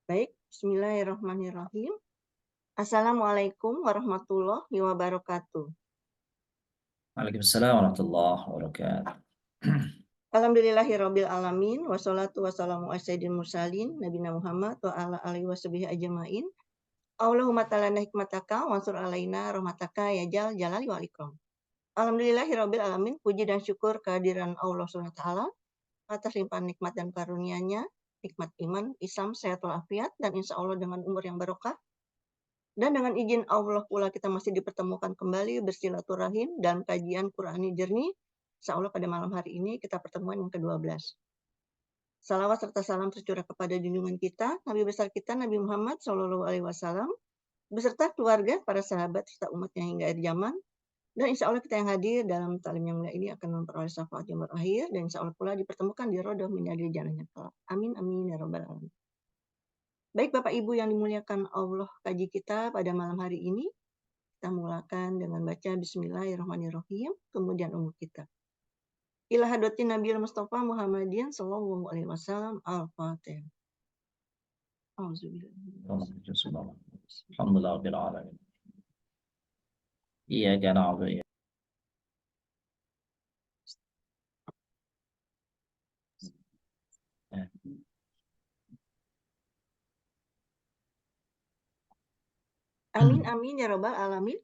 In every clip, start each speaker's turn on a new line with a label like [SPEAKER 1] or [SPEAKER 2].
[SPEAKER 1] Baik, bismillahirrahmanirrahim. Assalamualaikum warahmatullahi wabarakatuh.
[SPEAKER 2] Waalaikumsalam warahmatullahi wabarakatuh.
[SPEAKER 1] Alhamdulillahirabbil alamin wassalatu wassalamu ala sayyidil mursalin nabiyina Muhammad wa ala alihi washabihi ajmain. Allahumma ta'ala hikmataka wansur alaina rahmataka ya jalali wal ikram. Alhamdulillahirabbil alamin, puji dan syukur kehadiran Allah Subhanahu wa taala atas limpahan nikmat dan karunia-Nya, nikmat iman, Islam, sehat walafiat, dan insya Allah dengan umur yang barokah. Dan dengan izin Allah pula kita masih dipertemukan kembali bersilaturahim dan kajian Qur'ani jernih. Insya Allah pada malam hari ini kita pertemuan yang ke-12. Salawat serta salam tercurah kepada junjungan kita, Nabi besar kita Nabi Muhammad SAW, beserta keluarga, para sahabat, serta umatnya hingga akhir zaman. Dan insya Allah kita yang hadir dalam taklim yang mulia ini akan memperoleh syafaat yang berakhir, dan insya Allah pula dipertemukan di rodoh min yadil jannahnya kelak. Amin amin ya rabbal alamin. Baik Bapak Ibu yang dimuliakan Allah, kaji kita pada malam hari ini kita mulakan dengan baca Bismillahirrahmanirrahim, kemudian umur kita. Ila hadratin Nabi Mustafa Muhammadin sallallahu alaihi wasallam. Al-Fatihah.
[SPEAKER 2] Alhamdulillah rabbil alamin. Iyyaka na'budu.
[SPEAKER 1] Amin amin ya rabbal alamin.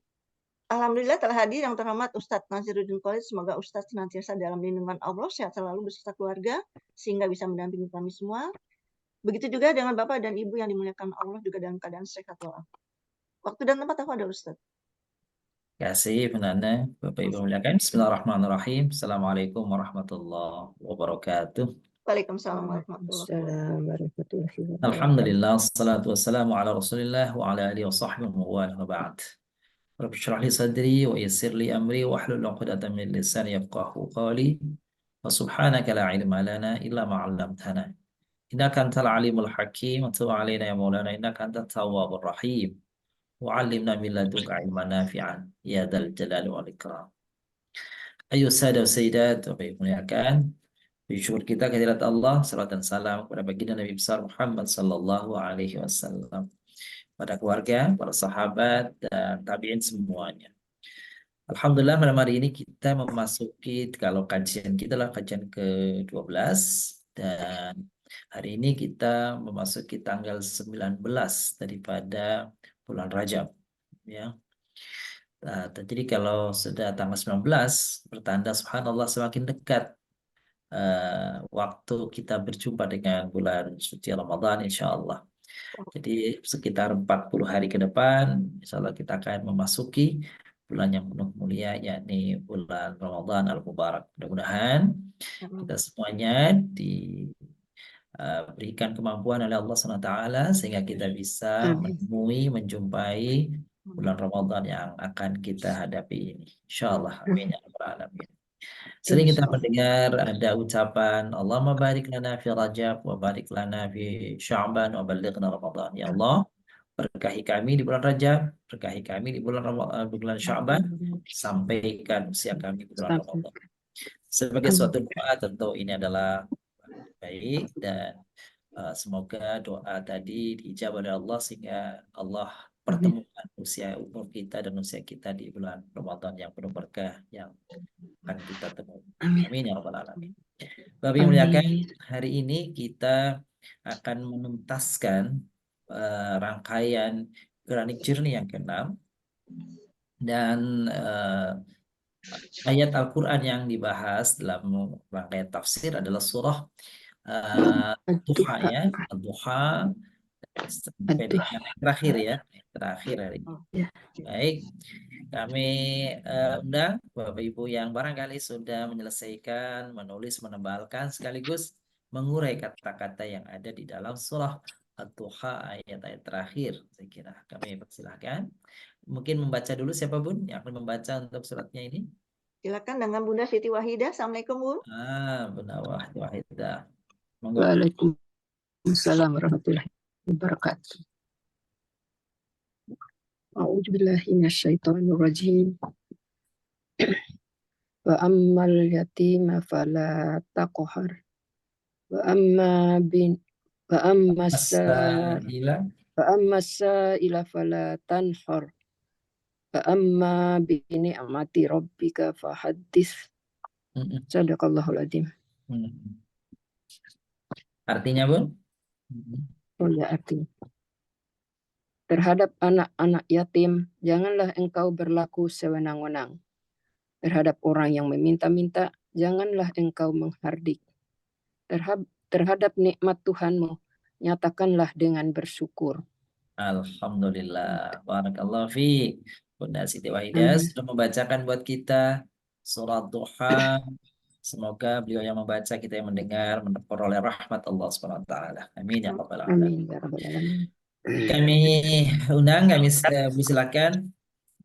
[SPEAKER 1] Alhamdulillah telah hadir yang terhormat Ustadz Naziruddin Khalid. Semoga Ustadz senantiasa dalam lindungan Allah, sehat selalu beserta keluarga, sehingga bisa mendampingi kami semua. Begitu juga dengan Bapak dan Ibu yang dimuliakan Allah juga dalam keadaan sehat walafiat. Waktu dan tempat aku ada Ustadz.
[SPEAKER 2] Terima kasih Penanda, Bapak Ibu muliakan. Bismillahirrahmanirrahim. Assalamualaikum warahmatullahi wabarakatuh.
[SPEAKER 1] Waalaikumsalam warahmatullahi wabarakatuh.
[SPEAKER 2] Alhamdulillah, salatu wassalamu ala rasulillah wa ala alihi wa sahbihi wa ba'd. Rabbi shrah li sadri wa yassir li amri wa hlul 'uqdatam min lisani yafqahu qawli. Wa subhanaka la ilma lana illa ma 'allamtana. Innaka antal alimul hakim wa tub 'alaina ya maulana innaka antat tawwabur rahim. Wa'allimna min ladunka ilman nafi'an ya dzal jalali wal ikram. Ayo sada wa sayyidat, Bapak Ibu muliakan, bersyukur kita kehadirat Allah, salat dan salam kepada baginda Nabi besar Muhammad sallallahu alaihi wasallam, pada keluarga, para sahabat dan tabi'in semuanya. Alhamdulillah malam hari ini kita memasuki, kalau kajian kita lah kajian ke-12, dan hari ini kita memasuki tanggal 19 daripada bulan Rajab, ya. Nah, jadi kalau sudah tanggal 19 bertanda subhanallah semakin dekat waktu kita berjumpa dengan bulan suci Ramadan insya Allah. Jadi sekitar 40 hari ke depan insya Allah kita akan memasuki bulan yang penuh mulia, yakni bulan Ramadan Al-Mubarak. Mudah-mudahan kita semuanya diberikan kemampuan oleh Allah SWT sehingga kita bisa menemui, menjumpai bulan Ramadan yang akan kita hadapi ini. Insya Allah. Amin ya rabbal alamin. Sering kita mendengar ada ucapan Allahumma barik lana fi Rajab wa barik lana fi Sya'ban wa balighna Ramadan. Ya Allah, berkahi kami di bulan Rajab, berkahi kami di bulan Sya'ban, sampaikan usia kami di bulan Ramadan. Sebagai suatu doa, tentu ini adalah baik, dan semoga doa tadi diijabah oleh Allah sehingga Allah pertemukan usia umur kita dan usia kita di bulan Ramadan yang penuh berkah yang akan kita temui. Amin ya rabbal alamin. Bapak yang muliakan, hari ini kita akan menuntaskan rangkaian Quranic Journey yang ke-6, dan ayat Al-Quran yang dibahas dalam rangkaian tafsir adalah surah Duha, ya, Duha, sampai dengan terakhir, ya, terakhir hari ini. Baik, kami undang Bapak Ibu yang barangkali sudah menyelesaikan menulis, menebalkan, sekaligus mengurai kata-kata yang ada di dalam surah Ad-Duha ayat-ayat terakhir. Saya kira kami persilahkan. Mungkin membaca dulu siapa Bun yang akan membaca untuk suratnya ini?
[SPEAKER 1] Silakan dengan Bunda Siti Wahidah. Assalamualaikum Bun.
[SPEAKER 2] Bunda Wahidah. Monggo.
[SPEAKER 3] Waalaikumsalam warahmatullahi wabarakatuh. A'udzu billahi minasyaitonir rajim. Wa ammal yatima fala taqhar. Wa amma فأما
[SPEAKER 2] Masaila.
[SPEAKER 3] السائل فلا تنهر فأما بنعمة ربك فحدث.
[SPEAKER 2] Mm-mm.
[SPEAKER 3] Sadaqallahul adzim.
[SPEAKER 2] Mm-mm. Artinya, Bun? Mm-mm.
[SPEAKER 3] Oh ya, artinya. Terhadap anak-anak yatim, janganlah engkau berlaku sewenang-wenang. Terhadap orang yang meminta-minta, janganlah engkau menghardik. Terhadap nikmat Tuhanmu, nyatakanlah dengan bersyukur.
[SPEAKER 2] Alhamdulillah. Barakallahu fiik. Bunda Siti Wahidah sudah membacakan buat kita surat Duha. Semoga beliau yang membaca, kita yang mendengar, memperoleh rahmat Allah Subhanahu wa taala. Amin ya rabbal alamin.
[SPEAKER 3] Amin ya rabbal alamin.
[SPEAKER 2] Kami undang, kami silakan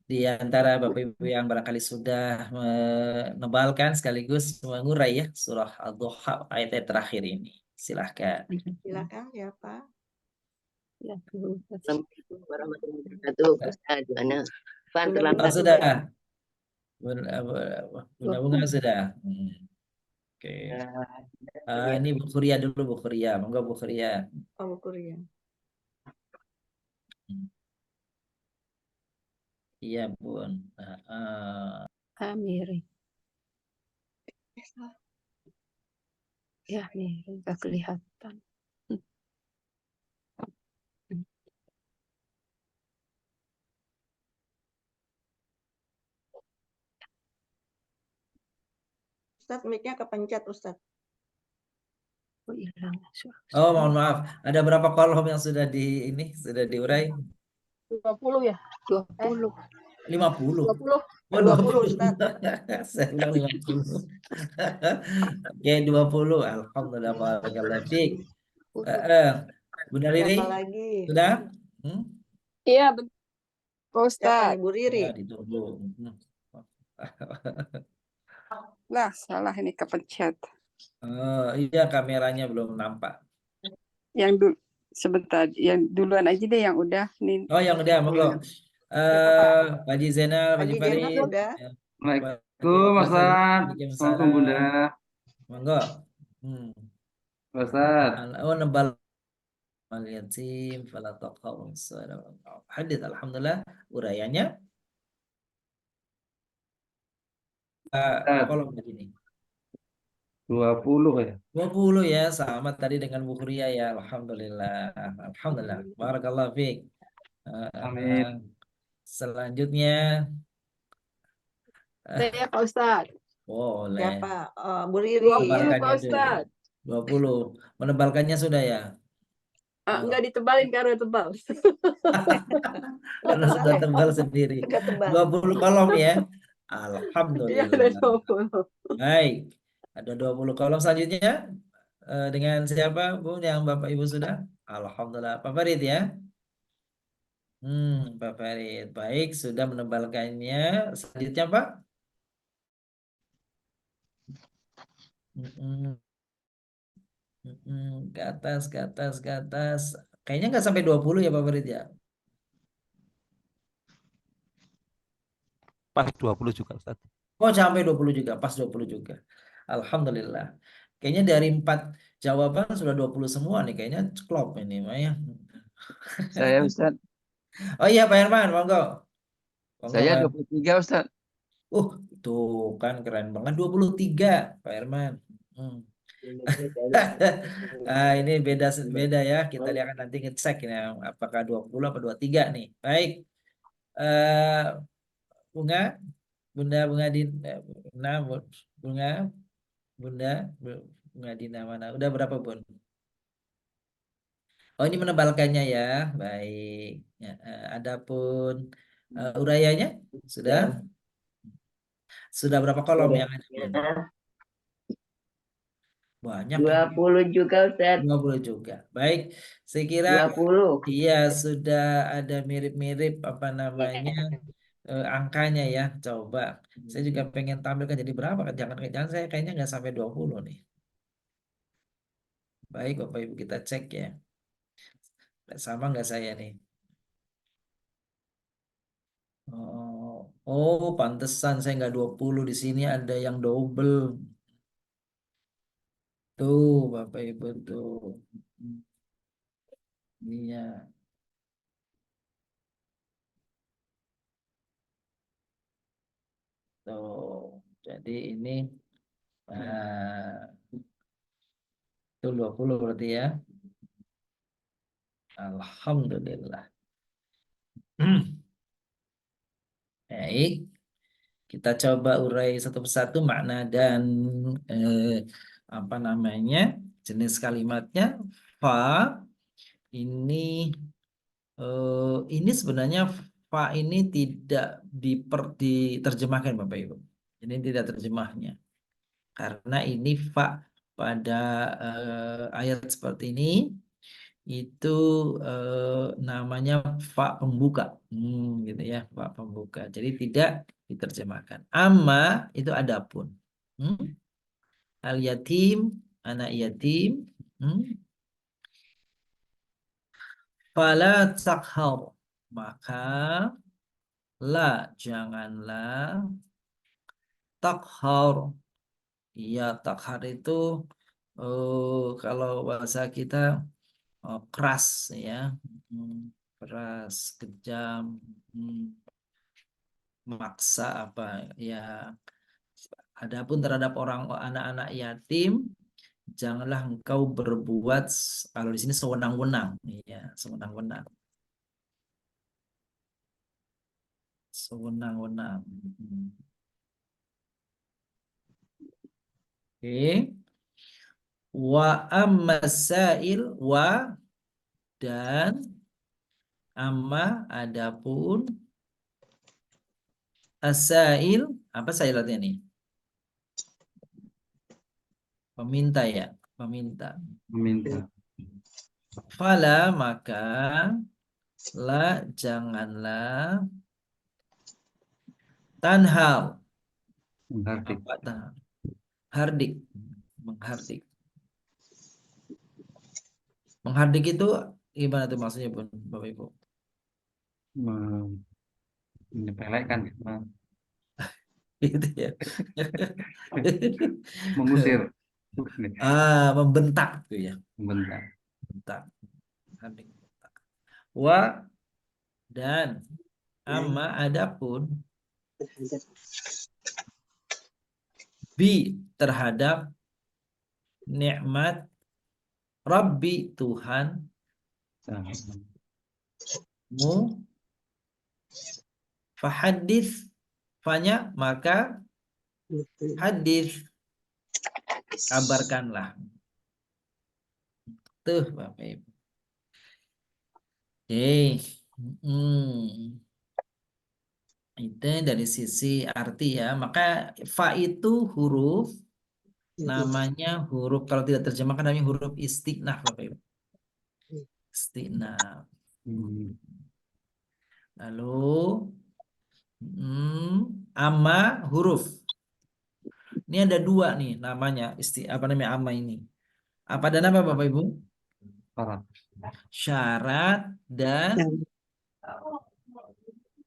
[SPEAKER 2] di antara Bapak Ibu yang barangkali sudah menebalkan sekaligus mengurai ya surah Ad-Duha ayat terakhir ini. Silahkan.
[SPEAKER 1] Silakan siapa?
[SPEAKER 3] Ya,
[SPEAKER 4] Assalamualaikum warahmatullahi wabarakatuh. Ustaz Joana. Fan
[SPEAKER 1] Bunda
[SPEAKER 4] terlambat.
[SPEAKER 2] Oh, sudah. Bunda Bunga sudah. Oke. Ini Bu Kuria dulu, Bu Kuria. Monggo Bu Kuria.
[SPEAKER 1] Oh, Bu Kuria.
[SPEAKER 2] Iya, Bun.
[SPEAKER 3] Amiri. Ya, nih, nggak kelihatan.
[SPEAKER 1] Ustadz, mic-nya kepencet, Ustadz.
[SPEAKER 3] Oh, hilang.
[SPEAKER 2] Oh, mohon maaf. Ada berapa kolom yang sudah sudah diurai?
[SPEAKER 3] 20 ya? 20.
[SPEAKER 2] 50.
[SPEAKER 3] 20.
[SPEAKER 2] Oh,
[SPEAKER 1] 20,
[SPEAKER 2] 20.
[SPEAKER 1] Ustadz.
[SPEAKER 2] Saya bilang 50. Oke, 20. Alhamdulillah, barakallahu fiik. Bunda Riri,
[SPEAKER 1] Siapa lagi?
[SPEAKER 2] sudah?
[SPEAKER 3] Iya, betul.
[SPEAKER 1] Siapa
[SPEAKER 3] Ustaz.
[SPEAKER 1] nih, Bu Riri?
[SPEAKER 2] Ya, ditunggu.
[SPEAKER 3] Lah, salah ini kepencet.
[SPEAKER 2] Iya, kameranya belum nampak.
[SPEAKER 3] Yang dulu sebentar, yang duluan aja deh yang udah nih.
[SPEAKER 2] Oh, yang udah, monggo. Pak Haji Zainal, Pak Haji
[SPEAKER 1] Haji Zainal
[SPEAKER 2] Farid.
[SPEAKER 1] sudah.
[SPEAKER 4] Assalamualaikum Ustaz. Assalamualaikum Bunda.
[SPEAKER 2] Monggo.
[SPEAKER 4] Ustaz.
[SPEAKER 2] Oh, nebal yatim fala taqaw hadits. Alhamdulillah urayanya kolom begini.
[SPEAKER 4] 20 ya.
[SPEAKER 2] 20 ya, sama tadi dengan Bu Huria ya. Alhamdulillah. Alhamdulillah. Barakallahu fiik.
[SPEAKER 4] Amin.
[SPEAKER 2] Selanjutnya
[SPEAKER 3] Saya Pak Ustaz.
[SPEAKER 2] boleh.
[SPEAKER 1] Siapa? Bu Riri.
[SPEAKER 3] 20 Pak Ustaz.
[SPEAKER 2] 20. Menebalkannya sudah ya?
[SPEAKER 3] Enggak ditebalin karena tebal.
[SPEAKER 2] Karena sudah tebal sendiri.
[SPEAKER 1] Agak tebal.
[SPEAKER 2] 20 kolom ya.
[SPEAKER 3] Iya,
[SPEAKER 2] Alhamdulillah.
[SPEAKER 3] ada 20.
[SPEAKER 2] Baik. Ada 20 kolom selanjutnya. Dengan siapa, Bu? Yang Bapak Ibu sudah? Alhamdulillah. Pak Farid ya. Pak Farid. Baik, sudah menebalkannya. Selanjutnya, Pak. Ke atas, ke atas, ke atas. Kayaknya nggak sampai 20 ya, Pak Farid ya?
[SPEAKER 5] Pas 20 juga, Ustaz.
[SPEAKER 2] Oh, sampai 20 juga, pas 20 juga. Alhamdulillah. Kayaknya dari 4 jawaban sudah 20 semua nih, kayaknya klop ini, Maya.
[SPEAKER 4] Saya Ustaz.
[SPEAKER 2] Oh iya, Pak Herman, monggo.
[SPEAKER 4] Saya
[SPEAKER 2] Pak.
[SPEAKER 4] 23 Ustaz.
[SPEAKER 2] Tuh kan keren banget 23, Pak Herman. Ini beda ya. Kita lihat nanti ngecek ya, apakah 20 atau 23 nih. Baik. Bunga Bunga Dina mana? Udah berapa, Bun? Oh, ini menebalkannya ya. Baik. Ya, adapun urayanya sudah? Sudah berapa kolom yang ada, Bun? Banyak.
[SPEAKER 4] 20 juga Ustaz.
[SPEAKER 2] 20 juga. Baik. Saya kira
[SPEAKER 4] 20.
[SPEAKER 2] iya sudah ada mirip-mirip apa namanya angkanya ya. Coba. Saya juga pengen tampilkan jadi berapa. Jangan saya kayaknya nggak sampai 20 nih. Baik, Bapak Ibu kita cek ya. Sama nggak saya nih? Oh, pantesan saya nggak 20. Di sini ada yang double. Tuh, Bapak Ibu tuh. Iya. Tuh. Jadi ini itu 20 berarti ya. Alhamdulillah. Baik, kita coba urai satu persatu makna dan apa namanya jenis kalimatnya. Fa ini ini sebenarnya fa ini tidak diterjemahkan Bapak Ibu. Ini tidak terjemahnya karena ini fa pada ayat seperti ini itu namanya fa pembuka, gitu ya, fa pembuka. Jadi tidak diterjemahkan. Amma itu adapun, al yatim, anak yatim, fala takhar, maka la janganlah takhar. Iya, takhar itu kalau bahasa kita keras ya, keras, kejam, maksa apa ya. Adapun terhadap anak-anak yatim, janganlah engkau berbuat kalau di sini sewenang-wenang, ya, sewenang-wenang, sewenang-wenang. Oke. Wa ammasail wa dan amma adapun asail, apa sail artinya nih? Peminta ya, peminta.
[SPEAKER 5] Meminta.
[SPEAKER 2] Fala maka la janganlah tanhal
[SPEAKER 5] Menghardik.
[SPEAKER 2] apa tanhal? Hardik, menghardik. Menghardik itu gimana tuh maksudnya Bun, Bapak Ibu?
[SPEAKER 5] Menyepelekan,
[SPEAKER 2] Gitu ya.
[SPEAKER 5] mengusir,
[SPEAKER 2] Membentak tuh ya,
[SPEAKER 5] membentak.
[SPEAKER 2] bentak. Hardik, bentak. Wa dan amma adapun bi terhadap nikmat Rabbi Tuhanmu fahadits fanya maka hadis kabarkanlah tuh Bapak Ibu. Itu dari sisi arti ya, maka fa itu huruf namanya huruf kalau tidak terjemahkan namanya huruf istiqnah Bapak Ibu. Istiqnah. Lalu amma huruf. Ini ada dua nih namanya apa namanya amma ini. Apa dan apa Bapak Ibu? Syarat dan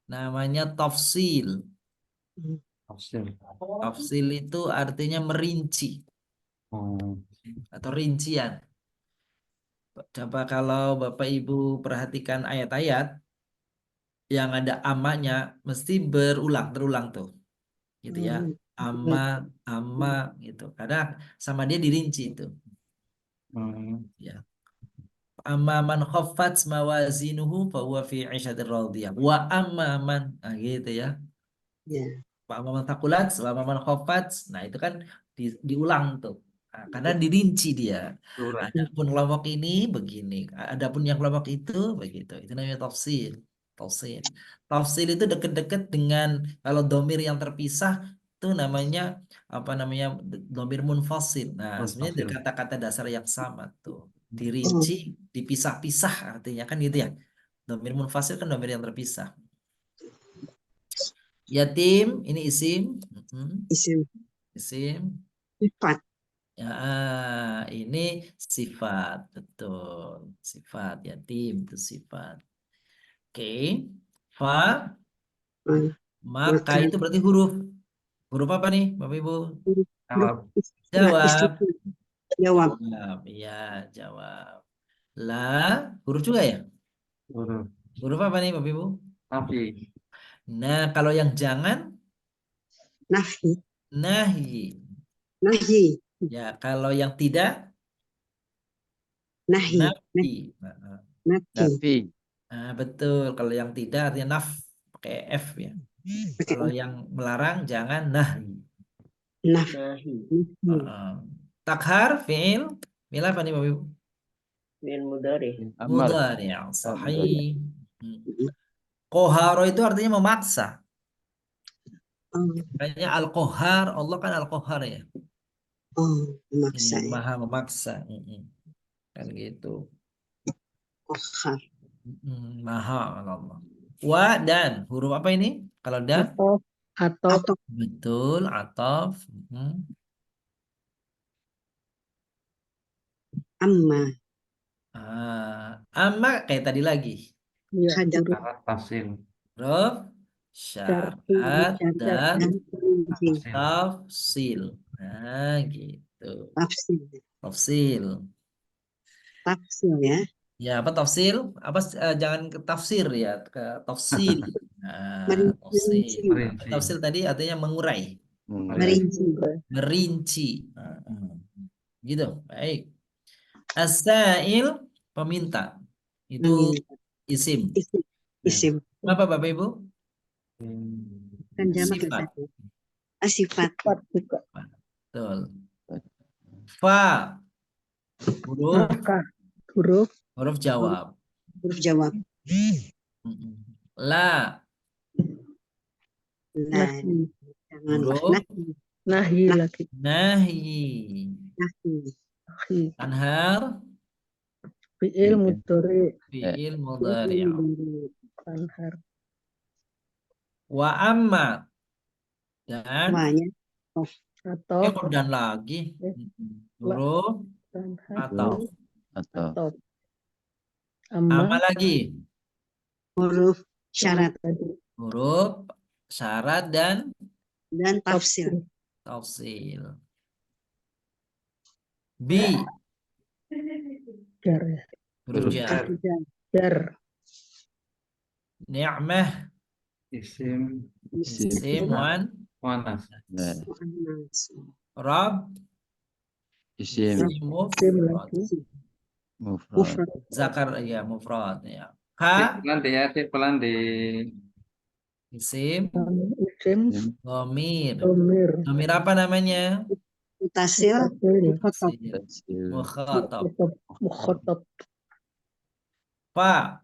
[SPEAKER 2] namanya tafsil. Tafsil itu artinya merinci atau rincian. Coba kalau Bapak Ibu perhatikan ayat-ayat yang ada amanya mesti terulang tuh, gitu ya. Amma gitu. Kadang sama dia dirinci itu. Ya. Amma man khaffat mawazinuhu fa huwa fi 'ishatir radiyah. Wa amma man, nah gitu ya. Wa amma man thaqulat wa amma man khaffat. Nah, itu kan diulang tuh. Nah, karena dirinci dia. Adapun kelompok ini begini, adapun yang kelompok itu begitu. Itu namanya tafsil. Tafsil. Tafsil itu dekat-dekat dengan kalau domir yang terpisah itu namanya apa namanya domir munfasil. Nah, sebenarnya di kata-kata dasar yang sama tuh. Dirinci, dipisah-pisah artinya kan gitu ya. Domir munfasil kan domir yang terpisah. Yatim ini isim. Isim.
[SPEAKER 6] Sifat.
[SPEAKER 2] Ya, ini sifat, betul. Sifat yatim itu sifat. Oke. Fa maka itu berarti huruf. Huruf apa nih, Bapak Ibu?
[SPEAKER 5] Jawab.
[SPEAKER 2] Jawab.
[SPEAKER 6] Jawab.
[SPEAKER 2] Ya, jawab. La, huruf juga ya?
[SPEAKER 5] Huruf.
[SPEAKER 2] Huruf apa nih Bapak Ibu?
[SPEAKER 5] Tapi.
[SPEAKER 2] Nah, kalau yang jangan,
[SPEAKER 6] Nafi.
[SPEAKER 2] nahi.
[SPEAKER 6] Nahi.
[SPEAKER 2] Ya, kalau yang tidak,
[SPEAKER 6] Nahi.
[SPEAKER 2] nafi.
[SPEAKER 6] Nafi.
[SPEAKER 5] Tapi.
[SPEAKER 2] Nah, betul. Kalau yang tidak artinya naf, pakai F ya.
[SPEAKER 6] Pakai
[SPEAKER 2] Kalau yang melarang jangan nahi.
[SPEAKER 6] naf.
[SPEAKER 4] Nahi.
[SPEAKER 2] Takhar, fi'il. Fi'il apa nih Bapak Ibu?
[SPEAKER 4] Fi'il mudhari.
[SPEAKER 5] Amar.
[SPEAKER 2] Mudhari'. Sahih. Koharo itu artinya memaksa.
[SPEAKER 6] Oh,
[SPEAKER 2] Kayaknya al-kohar, Allah kan al-kohar ya.
[SPEAKER 6] memaksa
[SPEAKER 2] Ini
[SPEAKER 6] ya.
[SPEAKER 2] maha memaksa. Kan gitu.
[SPEAKER 6] Kohar.
[SPEAKER 2] Maha Allah. Wa dan huruf apa ini? Kalau dan?
[SPEAKER 6] Atau
[SPEAKER 2] Betul, ataf.
[SPEAKER 6] amma.
[SPEAKER 2] Amma kayak tadi lagi.
[SPEAKER 6] Hadap.
[SPEAKER 5] Syarat tafsil.
[SPEAKER 2] Huruf syarat dan
[SPEAKER 6] Tafsir.
[SPEAKER 2] tafsil. Nah, gitu.
[SPEAKER 6] Tafsir.
[SPEAKER 2] Tafsil.
[SPEAKER 6] Tafsir ya.
[SPEAKER 2] Ya, apa tafsil? Apa jangan ke tafsir ya, ke tafsil. Nah, tafsil.
[SPEAKER 5] Merinci.
[SPEAKER 2] Tafsil tadi artinya mengurai,
[SPEAKER 6] Merinci.
[SPEAKER 2] merinci. Gitu. Baik. As-sa'il peminta. Itu isim.
[SPEAKER 6] Isim.
[SPEAKER 2] Apa Bapak Ibu?
[SPEAKER 6] Kan jamak
[SPEAKER 2] Sifat.
[SPEAKER 6] Sifat.
[SPEAKER 2] Betul. Fa. Huruf jawab.
[SPEAKER 6] Huruf jawab.
[SPEAKER 2] La.
[SPEAKER 6] La. Janganlah.
[SPEAKER 2] Huruf
[SPEAKER 7] Nahi lagi.
[SPEAKER 2] nahi.
[SPEAKER 6] Nahi.
[SPEAKER 2] Anhar.
[SPEAKER 7] Fi'il mudhari.
[SPEAKER 2] Fi'il mudhari'.
[SPEAKER 7] Anhar.
[SPEAKER 2] Wa amma. Dan.
[SPEAKER 6] Wanya.
[SPEAKER 7] Atau
[SPEAKER 2] Kok dan lagi. Huruf atau.
[SPEAKER 7] atau
[SPEAKER 2] Amma
[SPEAKER 7] amma
[SPEAKER 2] lagi.
[SPEAKER 6] Huruf syarat
[SPEAKER 2] Huruf syarat dan
[SPEAKER 6] tafsir.
[SPEAKER 2] tafsil. Bi.
[SPEAKER 7] jar ya.
[SPEAKER 2] Huruf jar.
[SPEAKER 7] Jar.
[SPEAKER 2] Ni'mah.
[SPEAKER 5] Isim.
[SPEAKER 2] Isim wan.
[SPEAKER 5] Wanas.
[SPEAKER 2] Rab.
[SPEAKER 8] Isim.
[SPEAKER 7] Isim lagi.
[SPEAKER 8] Mufrad.
[SPEAKER 2] Zakar ya mufrad ya. Ka.
[SPEAKER 5] Pelan ya, pelan di.
[SPEAKER 2] Isim.
[SPEAKER 7] Isim.
[SPEAKER 2] Dhamir.
[SPEAKER 7] Domir.
[SPEAKER 2] Dhamir apa namanya?
[SPEAKER 6] Mutasil.
[SPEAKER 2] Tasil. Mukhatab.
[SPEAKER 7] Mukhotob.
[SPEAKER 2] Fa.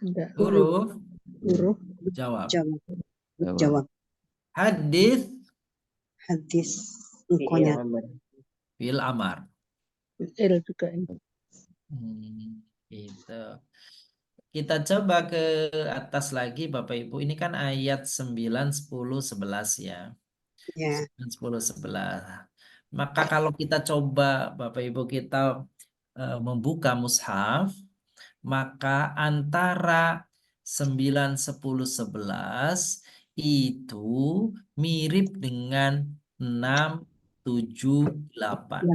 [SPEAKER 7] Ada
[SPEAKER 2] Huruf
[SPEAKER 7] huruf
[SPEAKER 2] jawab.
[SPEAKER 6] Jawab.
[SPEAKER 2] Hadis.
[SPEAKER 6] Hadis.
[SPEAKER 4] Fi'il
[SPEAKER 6] Engkonya.
[SPEAKER 4] amar.
[SPEAKER 2] Fil amar.
[SPEAKER 7] fi'il juga ini.
[SPEAKER 2] Gitu. Kita coba ke atas lagi Bapak Ibu. Ini kan ayat 9, 10, 11 ya.
[SPEAKER 6] Ya.
[SPEAKER 2] 9, 10, 11. Maka kalau kita coba Bapak Ibu kita membuka mushaf, maka antara 9, 10, 11 itu mirip dengan 6, 7, 8.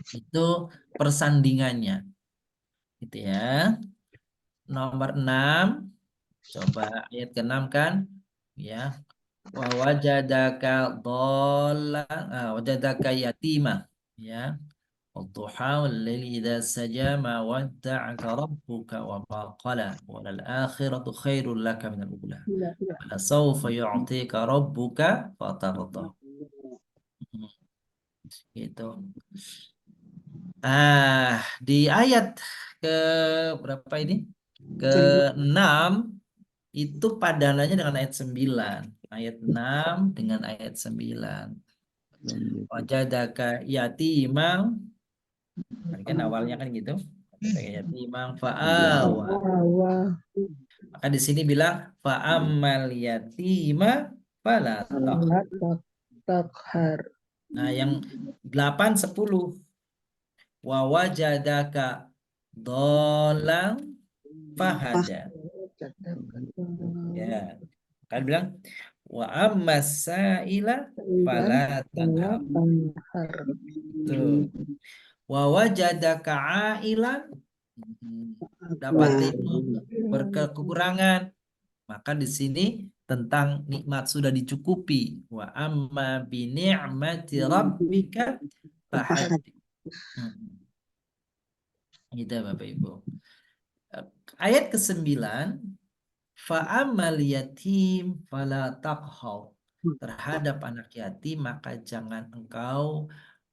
[SPEAKER 2] Itu persandingannya. Gitu ya. Nomor 6. Coba ayat ke-6 kan. Ya. Wa wajadaka dhallan, wajadaka yatima. Ya. Wadduha wal-laili idza saja ma wadda'aka rabbuka wa ma qala walal akhiratu khairul laka minal ula. Wala sawfa yu'tika rabbuka fatarda. Gitu. Di ayat ke berapa ini? Ke-6 itu padanannya dengan ayat 9. Ayat 6 dengan ayat 9. Wajadaka yatimang. Kan awalnya kan gitu. Wajadaka yatimang fa'awa. Maka di sini bilang fa'ammal yatima fala
[SPEAKER 7] Takhar.
[SPEAKER 2] Nah, yang 8, 10. Wa wajadaka dolang fahada. Ya. Kan bilang Wa amma sa'ila fala tanhar.
[SPEAKER 7] tanhar.
[SPEAKER 2] Tuh. Wa wajadaka ailan, dapatimu berkekurangan, maka di sini tentang nikmat sudah dicukupi. Wa amma bi ni'mati rabbika fahaddits. Gitu Bapak Ibu. Ayat ke-9, fa'amal yatim fala taqhaw. Terhadap anak yatim maka jangan engkau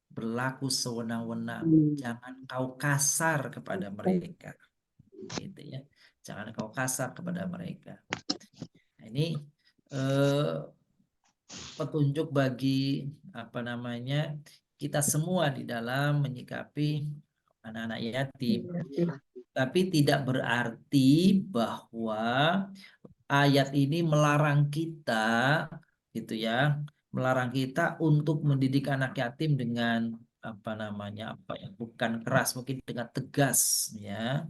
[SPEAKER 2] berlaku sewenang-wenang, jangan kau kasar kepada mereka, gitu ya, jangan kau kasar kepada mereka. Nah, ini petunjuk bagi kita semua di dalam menyikapi anak-anak yatim. Tapi tidak berarti bahwa ayat ini melarang kita, gitu ya, melarang kita untuk mendidik anak yatim dengan bukan keras, mungkin dengan tegas, ya.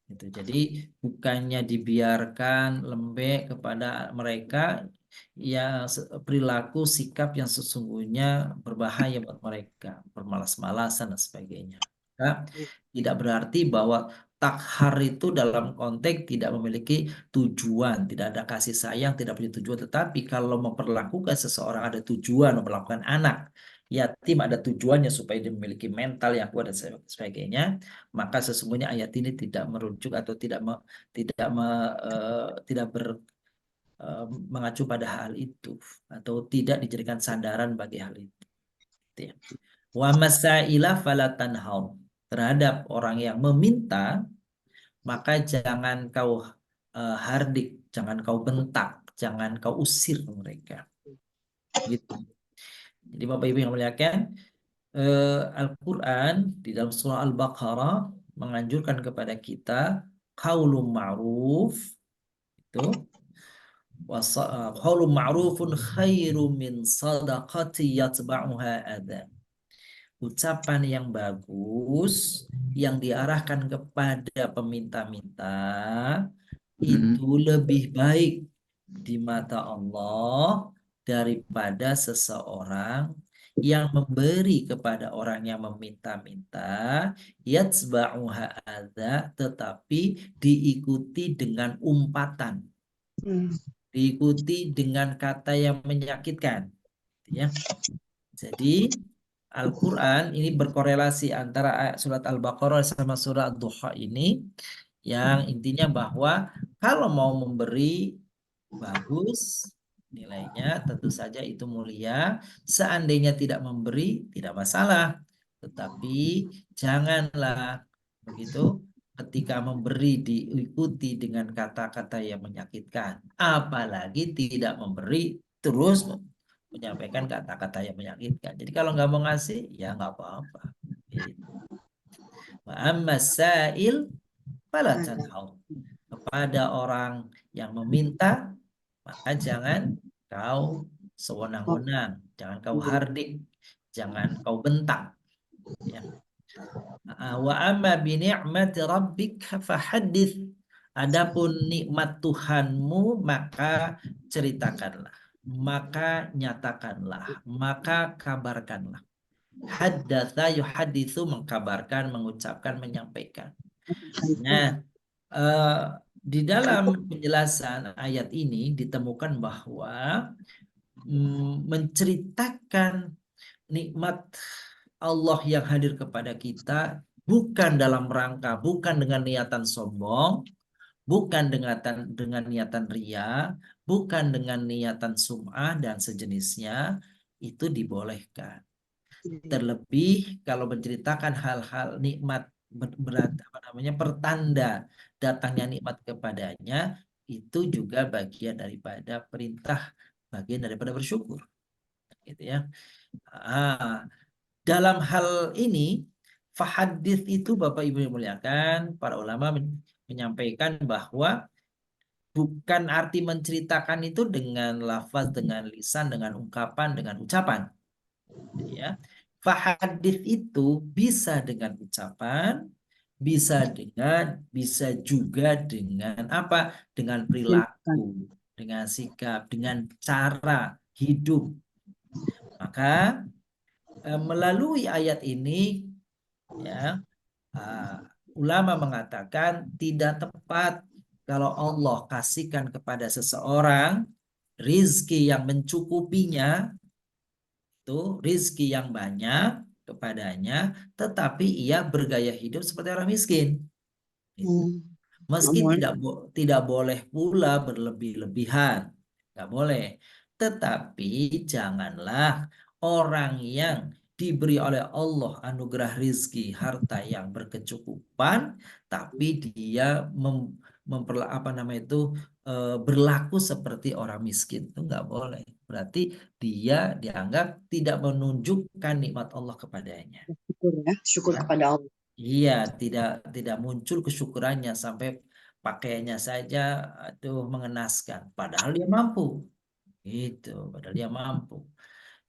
[SPEAKER 2] Gitu. Jadi bukannya dibiarkan lembek kepada mereka, ya perilaku sikap yang sesungguhnya berbahaya buat mereka, bermalas-malasan dan sebagainya. Nah, tidak berarti bahwa takhar itu dalam konteks tidak memiliki tujuan, tidak ada kasih sayang, tidak punya tujuan. Tetapi kalau memperlakukan seseorang ada tujuan, memperlakukan anak yatim ada tujuannya supaya dia memiliki mental yang kuat dan sebagainya, maka sesungguhnya ayat ini tidak merujuk atau mengacu pada hal itu atau tidak dijadikan sandaran bagi hal itu. Ya. Wa masaila fala tanhaw. Terhadap orang yang meminta, maka jangan kau hardik, jangan kau bentak, jangan kau usir mereka. Gitu. Jadi Bapak Ibu yang muliakan, Al-Quran di dalam surah Al-Baqarah menganjurkan kepada kita qaulun ma'ruf, itu qaulun ma'rufun khairum min sadaqati yatba'uha adha. Ucapan yang bagus yang diarahkan kepada peminta-minta itu lebih baik di mata Allah daripada seseorang yang memberi kepada orang yang meminta-minta yatsba'uha adza, tetapi diikuti dengan umpatan, diikuti dengan kata yang menyakitkan, ya. Jadi Al-Quran ini berkorelasi antara surat Al-Baqarah sama surat Duha ini, yang intinya bahwa kalau mau memberi bagus nilainya, tentu saja itu mulia. Seandainya tidak memberi tidak masalah, tetapi janganlah begitu ketika memberi diikuti dengan kata-kata yang menyakitkan, apalagi tidak memberi terus menyampaikan kata-kata yang menyakitkan. Jadi kalau nggak mau ngasih ya nggak apa-apa. Wa amma sa'il fala tanhaw. Kepada orang yang meminta maka jangan kau sewenang-wenang, jangan kau hardik, jangan kau bentak, ya. Wa amma bi ni'mati rabbika fahaddits. Adapun nikmat Tuhanmu maka ceritakanlah, maka nyatakanlah, maka kabarkanlah. Haddatsa yuhadditsu, mengkabarkan, mengucapkan, menyampaikan. Nah, di dalam penjelasan ayat ini ditemukan bahwa menceritakan nikmat Allah yang hadir kepada kita bukan dalam rangka, bukan dengan niatan sombong, bukan dengan niatan ria, bukan dengan niatan sum'ah dan sejenisnya, itu dibolehkan. Terlebih kalau menceritakan hal-hal nikmat pertanda datangnya nikmat kepadanya, itu juga bagian daripada perintah, bagian daripada bersyukur, gitu ya. Dalam hal ini fahadits itu Bapak Ibu yang muliakan, para ulama menyampaikan bahwa bukan arti menceritakan itu dengan lafaz, dengan lisan, dengan ungkapan, dengan ucapan, ya. Fahadits itu bisa dengan ucapan, bisa juga dengan apa? Dengan perilaku. dengan sikap, dengan cara hidup. Maka melalui ayat ini ya ulama mengatakan tidak tepat kalau Allah kasihkan kepada seseorang rizki yang mencukupinya, itu rizki yang banyak kepadanya, tetapi ia bergaya hidup seperti orang miskin. Gitu. Meski
[SPEAKER 6] boleh.
[SPEAKER 2] tidak boleh pula berlebih-lebihan, nggak boleh. Tetapi janganlah orang yang diberi oleh Allah anugerah rizki harta yang berkecukupan, tapi dia berlaku seperti orang miskin, itu nggak boleh. Berarti dia dianggap tidak menunjukkan nikmat Allah kepadanya.
[SPEAKER 6] Syukur ya, syukur
[SPEAKER 2] Ya.
[SPEAKER 6] kepada Allah.
[SPEAKER 2] Iya, tidak muncul kesyukurannya sampai pakaiannya saja aduh mengenaskan. Padahal dia mampu. Gitu, padahal dia mampu.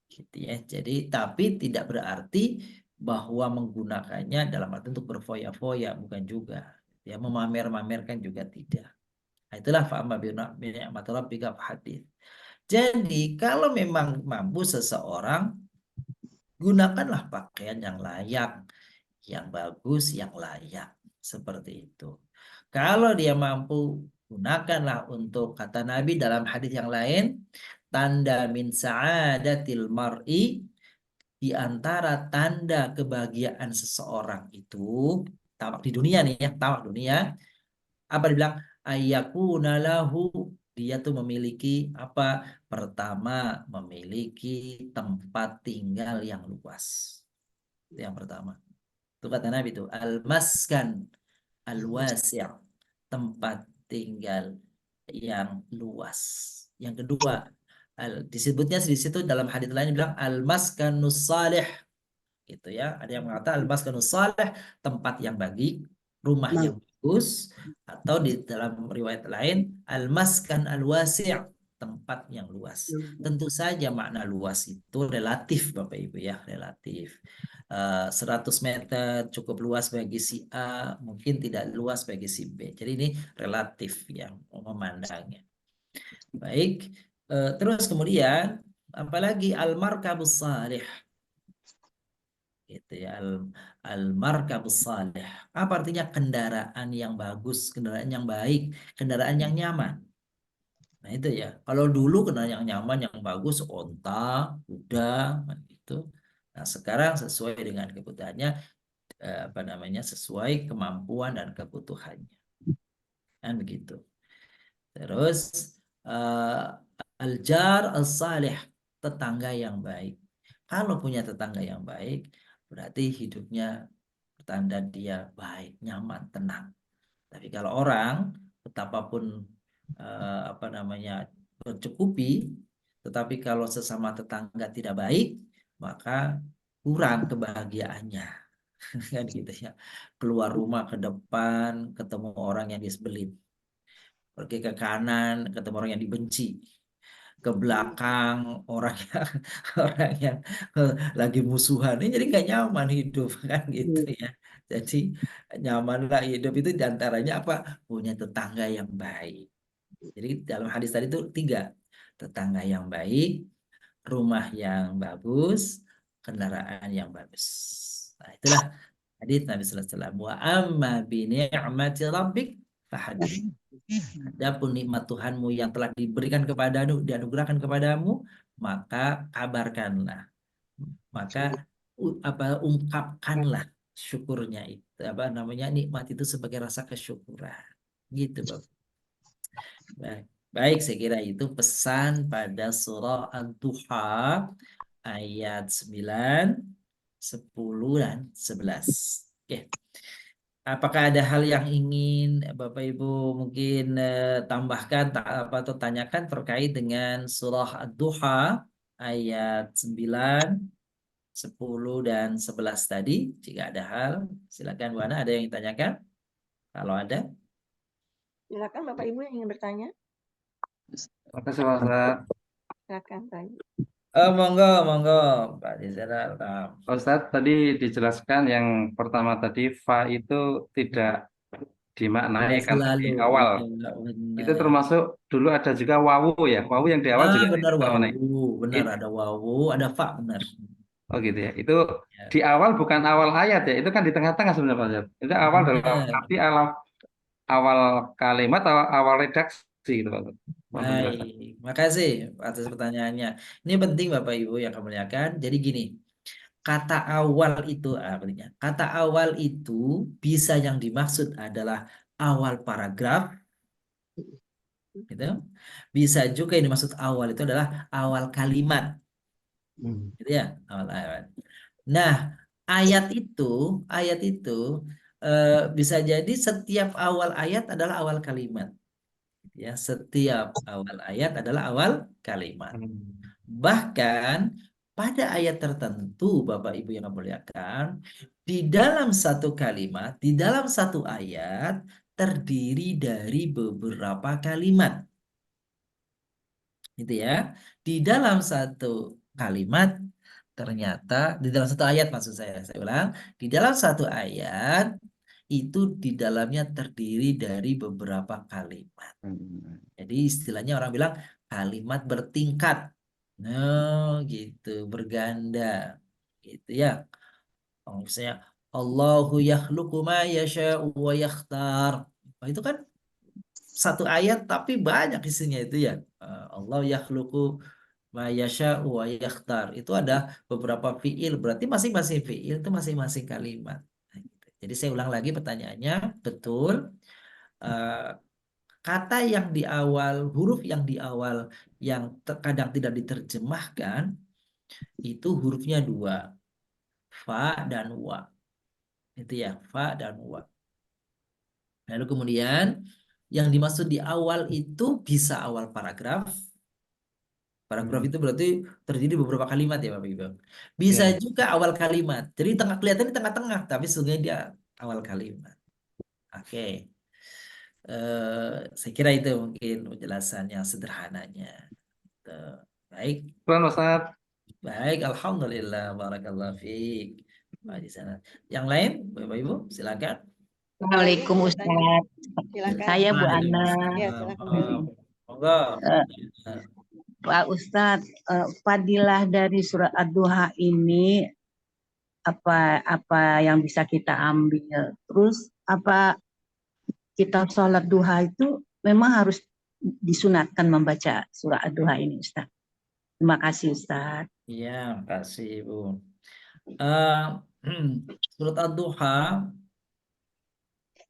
[SPEAKER 2] Gitu ya. Jadi tapi tidak berarti bahwa menggunakannya dalam arti untuk berfoya-foya, bukan juga. Ya, memamer-mamerkan juga tidak. Nah, itulah fa'amma bi ni'mati rabbika fahadits. Jadi kalau memang mampu seseorang, gunakanlah pakaian yang layak, yang bagus, yang layak. Seperti itu. Kalau dia mampu, gunakanlah untuk kata Nabi dalam hadis yang lain, tanda min sa'adatil mar'i, di antara tanda kebahagiaan seseorang itu, tamak di dunia nih ya, tamak dunia, apa dibilang? Ayyakuna lahu, dia tuh memiliki apa? Pertama, memiliki tempat tinggal yang luas. Itu yang pertama. Itu kata Nabi itu al-maskan al-wasi', tempat tinggal yang luas. Yang kedua, disebutnya di situ dalam hadis lain bilang al-maskanus salih, gitu ya. Ada yang mengatakan al-maskanus salih, tempat yang baik, rumah yang bagus, atau di dalam riwayat lain al-maskan al-wasi', tempat yang luas. Tentu saja makna luas itu relatif Bapak Ibu ya, relatif. 100 meter cukup luas bagi si A, mungkin tidak luas bagi si B. Jadi ini relatif yang memandangnya. Baik, terus kemudian apalagi al-markabus salih. Gitu ya, al-markabus salih. Apa artinya? Kendaraan yang bagus, kendaraan yang baik, kendaraan yang nyaman. Nah itu ya, kalau dulu kendaraan yang nyaman, yang bagus, onta, kuda, gitu. Nah sekarang sesuai dengan kebutuhannya, sesuai kemampuan dan kebutuhannya, kan begitu. Terus al-jar al-salih, tetangga yang baik. Kalau punya tetangga yang baik, berarti hidupnya pertanda dia baik, nyaman, tenang. Tapi kalau orang betapapun bercukupi, tetapi kalau sesama tetangga tidak baik, maka kurang kebahagiaannya. Kan gitu ya. Keluar rumah ke depan ketemu orang yang disebelin, pergi ke kanan ketemu orang yang dibenci, ke belakang orang yang lagi musuhan. Ini jadi nggak nyaman hidup kan gitu ya. Jadi nyamanlah hidup itu diantaranya apa? Punya tetangga yang baik. Jadi dalam hadis tadi itu 3, tetangga yang baik, rumah yang bagus, kendaraan yang bagus. Nah, itulah hadis Nabi sallallahu alaihi wasallam. Wa amma bi ni'mati rabbik fahadits. Adapun nikmat Tuhanmu yang telah diberikan kepadamu, dianugerahkan kepadamu, maka kabarkanlah. Maka ungkapkanlah syukurnya itu. Nikmat itu sebagai rasa kesyukuran. Gitu, Bapak. Baik, saya kira itu pesan pada surah Ad-Duha ayat 9, 10 dan 11. Oke. Apakah ada hal yang ingin Bapak Ibu mungkin tambahkan atau tanyakan terkait dengan surah Ad-Duha ayat 9, 10 dan 11 tadi? Jika ada hal, silakan Bu Ana, ada yang ditanyakan? Kalau ada,
[SPEAKER 1] Silakan Bapak Ibu yang ingin bertanya.
[SPEAKER 5] Terima kasih Pak Ustadz.
[SPEAKER 1] Silakan tanya.
[SPEAKER 2] monggo Pak Rizal.
[SPEAKER 5] Pak Ustadz tadi dijelaskan yang pertama tadi fa itu tidak dimaknai kan
[SPEAKER 2] Selalu.
[SPEAKER 5] di awal.
[SPEAKER 2] Iya,
[SPEAKER 5] Itu
[SPEAKER 2] benar.
[SPEAKER 5] termasuk dulu ada juga wawu ya. Wawu yang di awal juga
[SPEAKER 2] Benar
[SPEAKER 5] dimaknai.
[SPEAKER 2] wawu, benar ada wawu, ada fa, benar.
[SPEAKER 5] Oh gitu ya. Itu
[SPEAKER 2] Ya,
[SPEAKER 5] di awal bukan awal ayat ya. Itu kan di tengah-tengah sebenarnya Pak Ustaz. Itu awal dalam
[SPEAKER 2] benar.
[SPEAKER 5] arti awal kalimat atau awal redaksi gitu Pak Ustaz. Mohon penjelasan.
[SPEAKER 2] Baik, makasih atas pertanyaannya. Ini penting Bapak Ibu yang kami muliakan. Jadi gini, kata awal itu artinya, kata awal itu bisa yang dimaksud adalah awal paragraf, gitu. Bisa juga yang dimaksud awal itu adalah awal kalimat, gitu ya, awal ayat. Nah, ayat itu bisa jadi setiap awal ayat adalah awal kalimat. Ya, setiap awal ayat adalah awal kalimat. Bahkan pada ayat tertentu, Bapak Ibu yang kami muliakan, di dalam satu kalimat, di dalam satu ayat terdiri dari beberapa kalimat. Gitu ya. Di dalam satu kalimat ternyata di dalam satu ayat maksud saya ulang, di dalam satu ayat itu di dalamnya terdiri dari beberapa kalimat. Jadi istilahnya orang bilang kalimat bertingkat. Nah, gitu, berganda. Gitu ya. Misalnya Allahu yakhluqu ma yasha'u wa yakhtar. Nah, itu kan satu ayat tapi banyak isinya itu ya. Allah yakhluqu ma yasha'u wa yakhtar. Itu ada beberapa fiil, berarti masing-masing fiil itu masing-masing kalimat. Nah, gitu. Jadi saya ulang lagi pertanyaannya, betul. eh, Kata yang di awal, huruf yang di awal yang terkadang tidak diterjemahkan, itu hurufnya dua, fa dan wa. Itu ya, fa dan wa. Lalu kemudian yang dimaksud di awal itu bisa awal paragraf. Paragraf itu berarti terdiri beberapa kalimat ya Bapak Ibu. Bisa
[SPEAKER 5] Ya.
[SPEAKER 2] juga awal kalimat. Jadi tengah kelihatan di tengah-tengah, tapi sebenarnya dia awal kalimat. Oke. Saya kira itu mungkin penjelasan yang sederhananya. Baik.
[SPEAKER 5] Tuan Ustaz.
[SPEAKER 2] Baik, alhamdulillah, barakallahu fiik. Pak di sana. Yang lain, Bapak Ibu, silakan.
[SPEAKER 4] Assalamualaikum Ustaz.
[SPEAKER 1] Silakan.
[SPEAKER 4] Saya Bu Ana.
[SPEAKER 2] Waalaikumsalam.
[SPEAKER 1] Ya, silakan Bu Eli.
[SPEAKER 2] Monggo.
[SPEAKER 4] Pak Ustadz, fadilah dari surat Ad-Duha ini apa yang bisa kita ambil? Terus apa kita sholat duha itu memang harus disunatkan membaca surat Ad-Duha ini, Ustaz? Terima kasih, Ustaz.
[SPEAKER 2] Iya, makasih Bu. Eh, Surat Ad-Duha,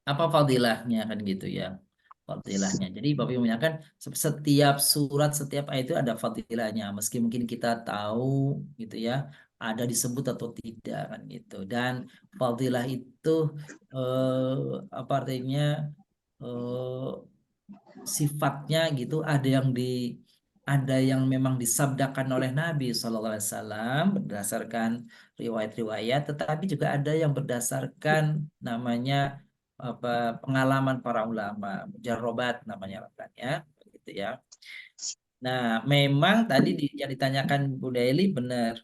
[SPEAKER 2] apa fadilahnya kan gitu ya? Fadilahnya. Jadi Bapak Ibu menanyakan setiap surat, setiap ayat itu ada fadilahnya. Meski mungkin kita tahu gitu ya, ada disebut atau tidak kan gitu. Dan fadilah itu apa artinya eh, sifatnya gitu, ada yang memang disabdakan oleh Nabi SAW berdasarkan riwayat-riwayat, tetapi juga ada yang berdasarkan namanya apa pengalaman para ulama, mujarrobat namanya kan ya, gitu ya. Nah, memang tadi yang ditanyakan Bu Daily benar,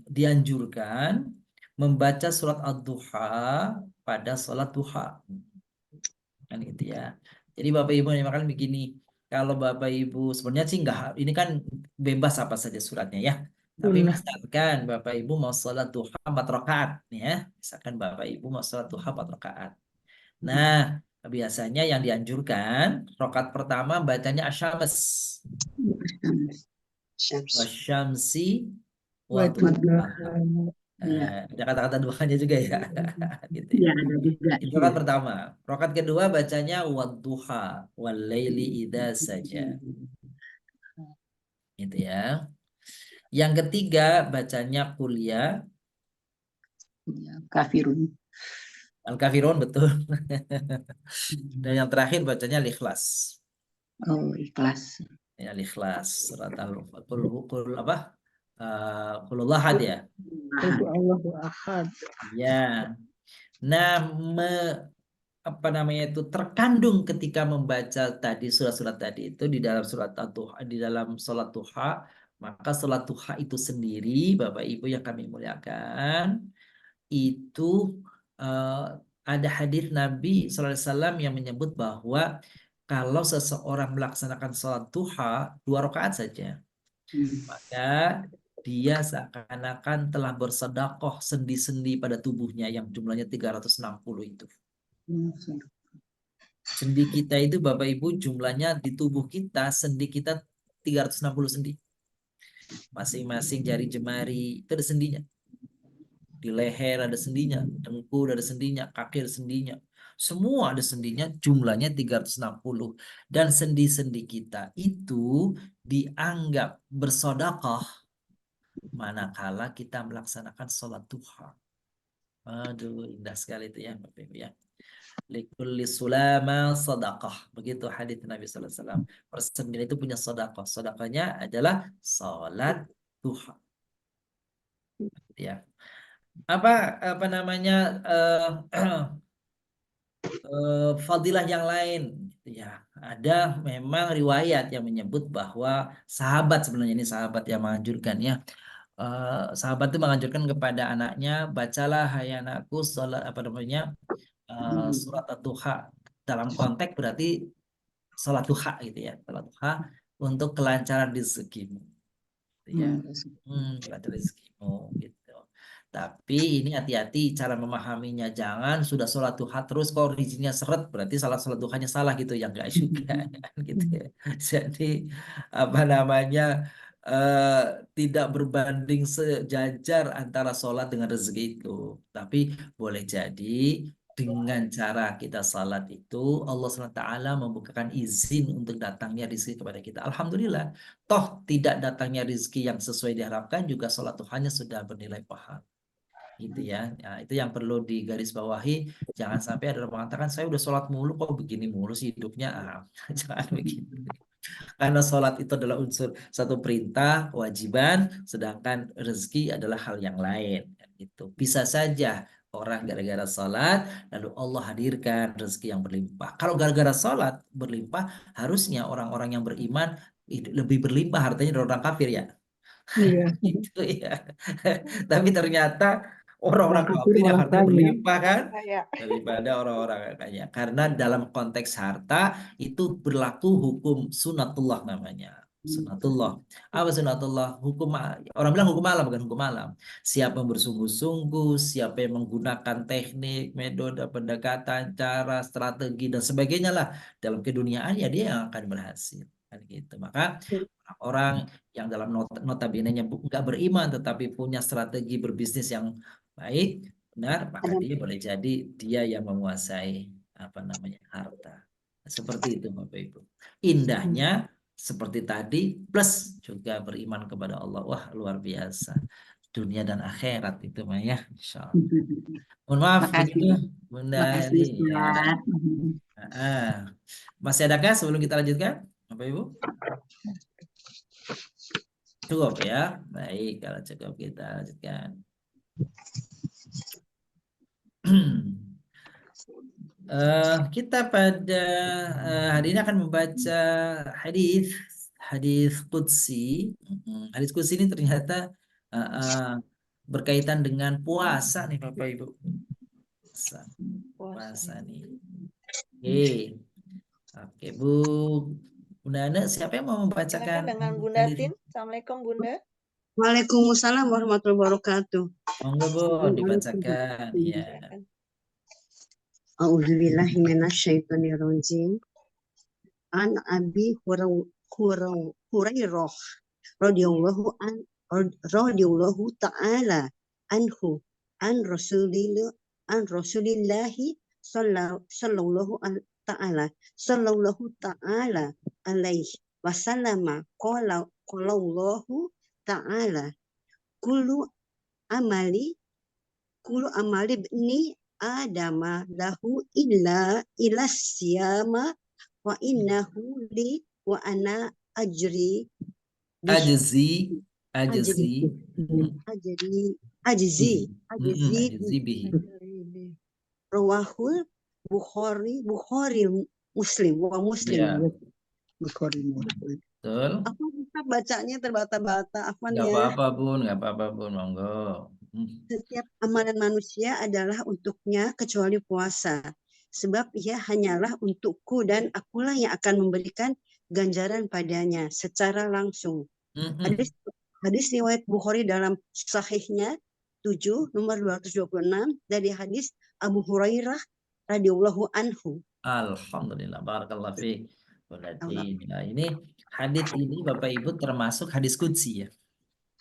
[SPEAKER 2] dianjurkan membaca surat Ad-Duha pada sholat duha, kan gitu ya. Jadi Bapak Ibu makan begini, kalau Bapak Ibu sebenarnya sih enggak, ini kan bebas apa saja suratnya ya. Tapi
[SPEAKER 7] Sunnah.
[SPEAKER 2] misalkan Bapak Ibu mau sholat duha 4 rakaat nih ya, misalkan Bapak Ibu mau sholat duha 4 rakaat. Nah, biasanya yang dianjurkan rakaat pertama bacanya asyams,
[SPEAKER 6] Syams.
[SPEAKER 2] wasyamsi wa
[SPEAKER 7] Waduha.
[SPEAKER 2] ada kata-kata duhanya juga ya. Gitu ya.
[SPEAKER 4] Iya, ada juga.
[SPEAKER 2] Itu rokaat pertama. Rokaat kedua bacanya wadduha walaili idza saja. Gitu ya. Yang ketiga bacanya kuliah
[SPEAKER 4] Kafirun.
[SPEAKER 2] Al-Kafirun, betul. Dan yang terakhir bacanya Al-Ikhlas.
[SPEAKER 4] Oh, ikhlas.
[SPEAKER 2] Ya, Al-Ikhlas. Surat Al-Qul apa? Qul ahad ya.
[SPEAKER 7] Itu Allahu Ahad.
[SPEAKER 2] Ya. Nah, apa namanya itu terkandung ketika membaca tadi surat-surat tadi itu di dalam surat Ad-Duha, di dalam sholat duha, maka sholat duha itu sendiri Bapak Ibu yang kami muliakan itu ada hadis Nabi SAW yang menyebut bahwa kalau seseorang melaksanakan sholat duha 2 rakaat saja, maka dia seakan-akan telah bersedekah sendi-sendi pada tubuhnya yang jumlahnya 360 itu. Sendi kita itu Bapak Ibu jumlahnya di tubuh kita, sendi kita 360 sendi. Masing-masing jari jemari itu ada sendinya. Di leher ada sendinya, dengkul ada sendinya, kaki ada sendinya. Semua ada sendinya, jumlahnya 360. Dan sendi-sendi kita itu dianggap bersedekah manakala kita melaksanakan sholat duha. Aduh, indah sekali itu ya Bapak Ibu ya. Likulli sulama sedekah. Begitu hadits Nabi sallallahu alaihi wasallam. Persendian itu punya sedekah. Sedekahnya adalah salat duha. Ya. Apa namanya fadilah yang lain gitu ya. Ada memang riwayat yang menyebut bahwa sahabat, sebenarnya ini sahabat yang menganjurkan ya. Sahabat itu menganjurkan kepada anaknya, bacalah hai anakku salat apa namanya surat ad-duha. Dalam konteks berarti salat duha gitu ya, salat duha untuk kelancaran rezekimu gitu ya. Kelancaran rezekimu gitu. Tapi ini hati-hati cara memahaminya, jangan sudah sholat duha terus kok rezekinya seret, berarti sholat duhanya salah gitu ya, enggak juga gitu ya. Jadi apa namanya tidak berbanding sejajar antara sholat dengan rezeki itu. Tapi boleh jadi dengan cara kita salat itu Allah SWT membukakan izin untuk datangnya rezeki kepada kita. Alhamdulillah. Toh tidak datangnya rezeki yang sesuai diharapkan juga sholat duhanya sudah bernilai pahala. Gitu ya. Nah, itu yang perlu digarisbawahi. Jangan sampai ada orang mengatakan saya udah sholat mulu kok begini mulu sih hidupnya. Jangan begitu. Karena sholat itu adalah unsur satu perintah, kewajiban, sedangkan rezeki adalah hal yang lain. Gitu. Bisa saja orang gara-gara sholat, lalu Allah hadirkan rezeki yang berlimpah. Kalau gara-gara sholat berlimpah, harusnya orang-orang yang beriman lebih berlimpah hartanya dari orang kafir ya.
[SPEAKER 7] Iya.
[SPEAKER 2] Gitu ya. Tapi ternyata orang-orang
[SPEAKER 7] Orang kafir
[SPEAKER 2] kafir yang
[SPEAKER 7] malah
[SPEAKER 2] hartanya
[SPEAKER 7] banyak.
[SPEAKER 2] berlimpah kan
[SPEAKER 3] Kayak
[SPEAKER 2] daripada orang-orang kaya. Karena dalam konteks harta itu berlaku hukum sunatullah namanya. Sunatullah. Apa sunatullah? Hukum orang bilang hukum alam bukan hukum alam. Siapa yang bersungguh-sungguh, siapa yang menggunakan teknik, metode, pendekatan, cara, strategi dan sebagainya lah dalam keduniaan ya dia yang akan berhasil. Kan gitu. Maka orang yang dalam notabene-nya nggak beriman tetapi punya strategi berbisnis yang baik, benar, maka dia boleh jadi dia yang menguasai apa namanya harta. Seperti itu Bapak Ibu. Indahnya seperti tadi plus juga beriman kepada Allah. Wah, luar biasa. Dunia dan akhirat itu Mah ya, insyaallah. Mohon maaf
[SPEAKER 4] Makasih.
[SPEAKER 2] begitu Bunda
[SPEAKER 4] Makasih
[SPEAKER 2] ini ya.
[SPEAKER 4] Ustaz.
[SPEAKER 2] Masih adakah sebelum kita lanjutkan Bapak Ibu? Cukup ya. Baik, kalau cukup kita lanjutkan. Kita pada hari ini akan membaca hadis qudsi. Hadis qudsi ini ternyata berkaitan dengan puasa nih Bapak Ibu. Puasa nih. Oke, Bu Bunda, siapa yang mau membacakan?
[SPEAKER 1] Silakan dengan Bunda Tin. Assalamualaikum Bunda.
[SPEAKER 6] Waalaikumsalam warahmatullahi wabarakatuh.
[SPEAKER 2] Monggo Bu, dibacakan. Iya.
[SPEAKER 1] Silakan.
[SPEAKER 6] A'udzubillahi minasyaitonirrajim. An Abi Hurairah radhiyallahu ta'ala anhu an Rasulillahi sallallahu ta'ala alaihi wasallam qala Allahu ta'ala kullu amali ibni adama lahu illa siyama wa innahu li wa ana ajzi
[SPEAKER 2] bihi.
[SPEAKER 6] Rawahul Bukhari Muslim wa Muslim.
[SPEAKER 2] Ya.
[SPEAKER 6] Bukhari Muslim.
[SPEAKER 2] Betul.
[SPEAKER 6] Apa bisa bacanya terbata-bata? Afwan
[SPEAKER 2] Nggak
[SPEAKER 6] ya.
[SPEAKER 2] apa-apa Bun, nggak apa-apa Bun, monggo.
[SPEAKER 6] Setiap amalan manusia adalah untuknya kecuali puasa. Sebab ia hanyalah untukku dan akulah yang akan memberikan ganjaran padanya secara langsung. Hadis, hadis riwayat Bukhari dalam sahihnya 7 nomor 226 dari hadis Abu Hurairah radhiyallahu anhu.
[SPEAKER 2] Alhamdulillah, barakallah fiik.
[SPEAKER 6] Allah.
[SPEAKER 2] Berarti nah, ini hadis ini Bapak Ibu termasuk hadis qudsi ya.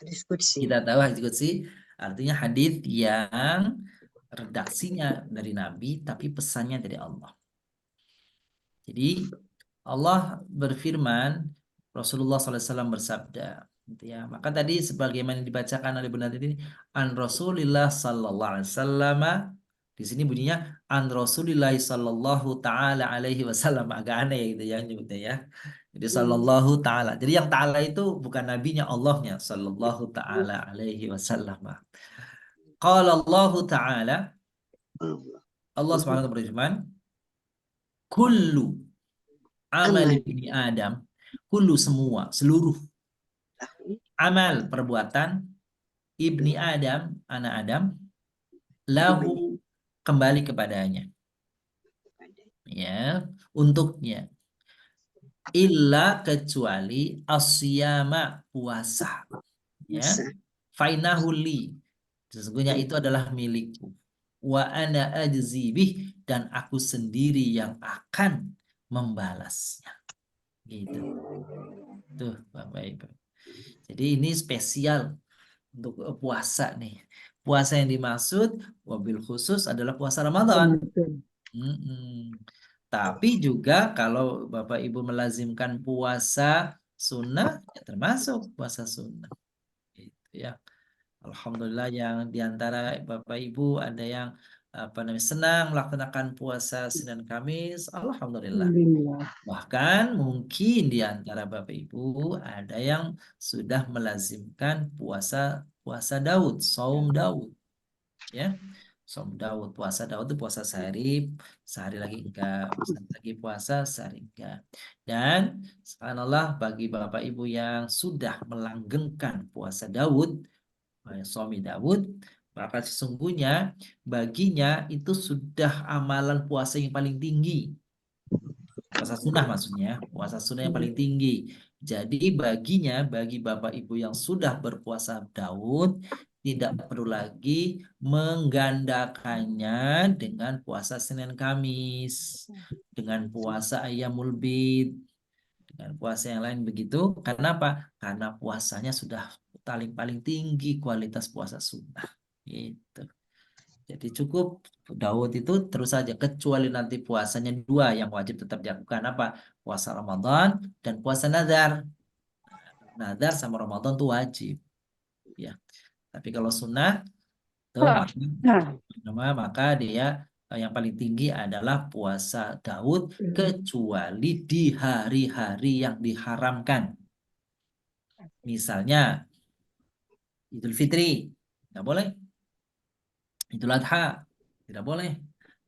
[SPEAKER 6] Hadis qudsi.
[SPEAKER 2] Kita tahu hadis qudsi artinya hadis yang redaksinya dari Nabi tapi pesannya dari Allah. Jadi Allah berfirman, Rasulullah SAW bersabda, gitu ya. Maka tadi sebagaimana dibacakan oleh Bunda ini, an Rasulillah Sallallahu Alaihi Wasallam, di sini bunyinya an Rasulillah Sallallahu Taala Alaihi Wasallam, agak aneh ya gitu ya nyebutnya ya. Jadi Sallallahu Taala. Jadi yang Taala itu bukan nabinya, Allahnya Sallallahu Taala Alaihi Wasallam. Qala Allah Taala, Allah Subhanahu wa taala berfirman, kullu amal ibni Adam, kullu semua, seluruh amal perbuatan ibni Adam, anak Adam, lahu kembali kepadanya. Ya, untuknya. Illa kecuali asyama puasa. Ya. Fainahu li. Sesungguhnya itu adalah milikku. Wa ana ajzibih, dan aku sendiri yang akan membalasnya. Gitu. Tuh, Bapak Ibu. Jadi ini spesial untuk puasa nih. Puasa yang dimaksud wabil khusus adalah puasa Ramadan. Tapi juga kalau Bapak Ibu melazimkan puasa sunnah, ya termasuk puasa sunnah. Gitu ya. Alhamdulillah yang diantara Bapak Ibu ada yang senang melaksanakan puasa Senin Kamis. Alhamdulillah. Bahkan mungkin di antara Bapak Ibu ada yang sudah melazimkan puasa Daud, saum Daud. Ya. Saum Daud, puasa Daud itu puasa sehari lagi enggak, lagi puasa sehari enggak. Dan subhanallah bagi Bapak Ibu yang sudah melanggengkan puasa Daud, suami Daud, maka sesungguhnya baginya itu sudah amalan puasa yang paling tinggi. Puasa sunnah maksudnya, puasa sunnah yang paling tinggi. Jadi bagi Bapak Ibu yang sudah berpuasa Daud, tidak perlu lagi menggandakannya dengan puasa Senin Kamis, dengan puasa Ayyamul Bid, dengan puasa yang lain begitu. Kenapa? Karena puasanya sudah paling tinggi kualitas puasa sunnah. Gitu. Jadi cukup Daud itu terus saja, kecuali nanti puasanya dua yang wajib tetap dilakukan, apa? Puasa Ramadan dan puasa nazar. Nazar sama Ramadan itu wajib. Ya. Tapi kalau sunnah tuh maka dia yang paling tinggi adalah puasa Daud, kecuali di hari-hari yang diharamkan. Misalnya Idul Fitri, nggak boleh. Idul Adha, tidak boleh.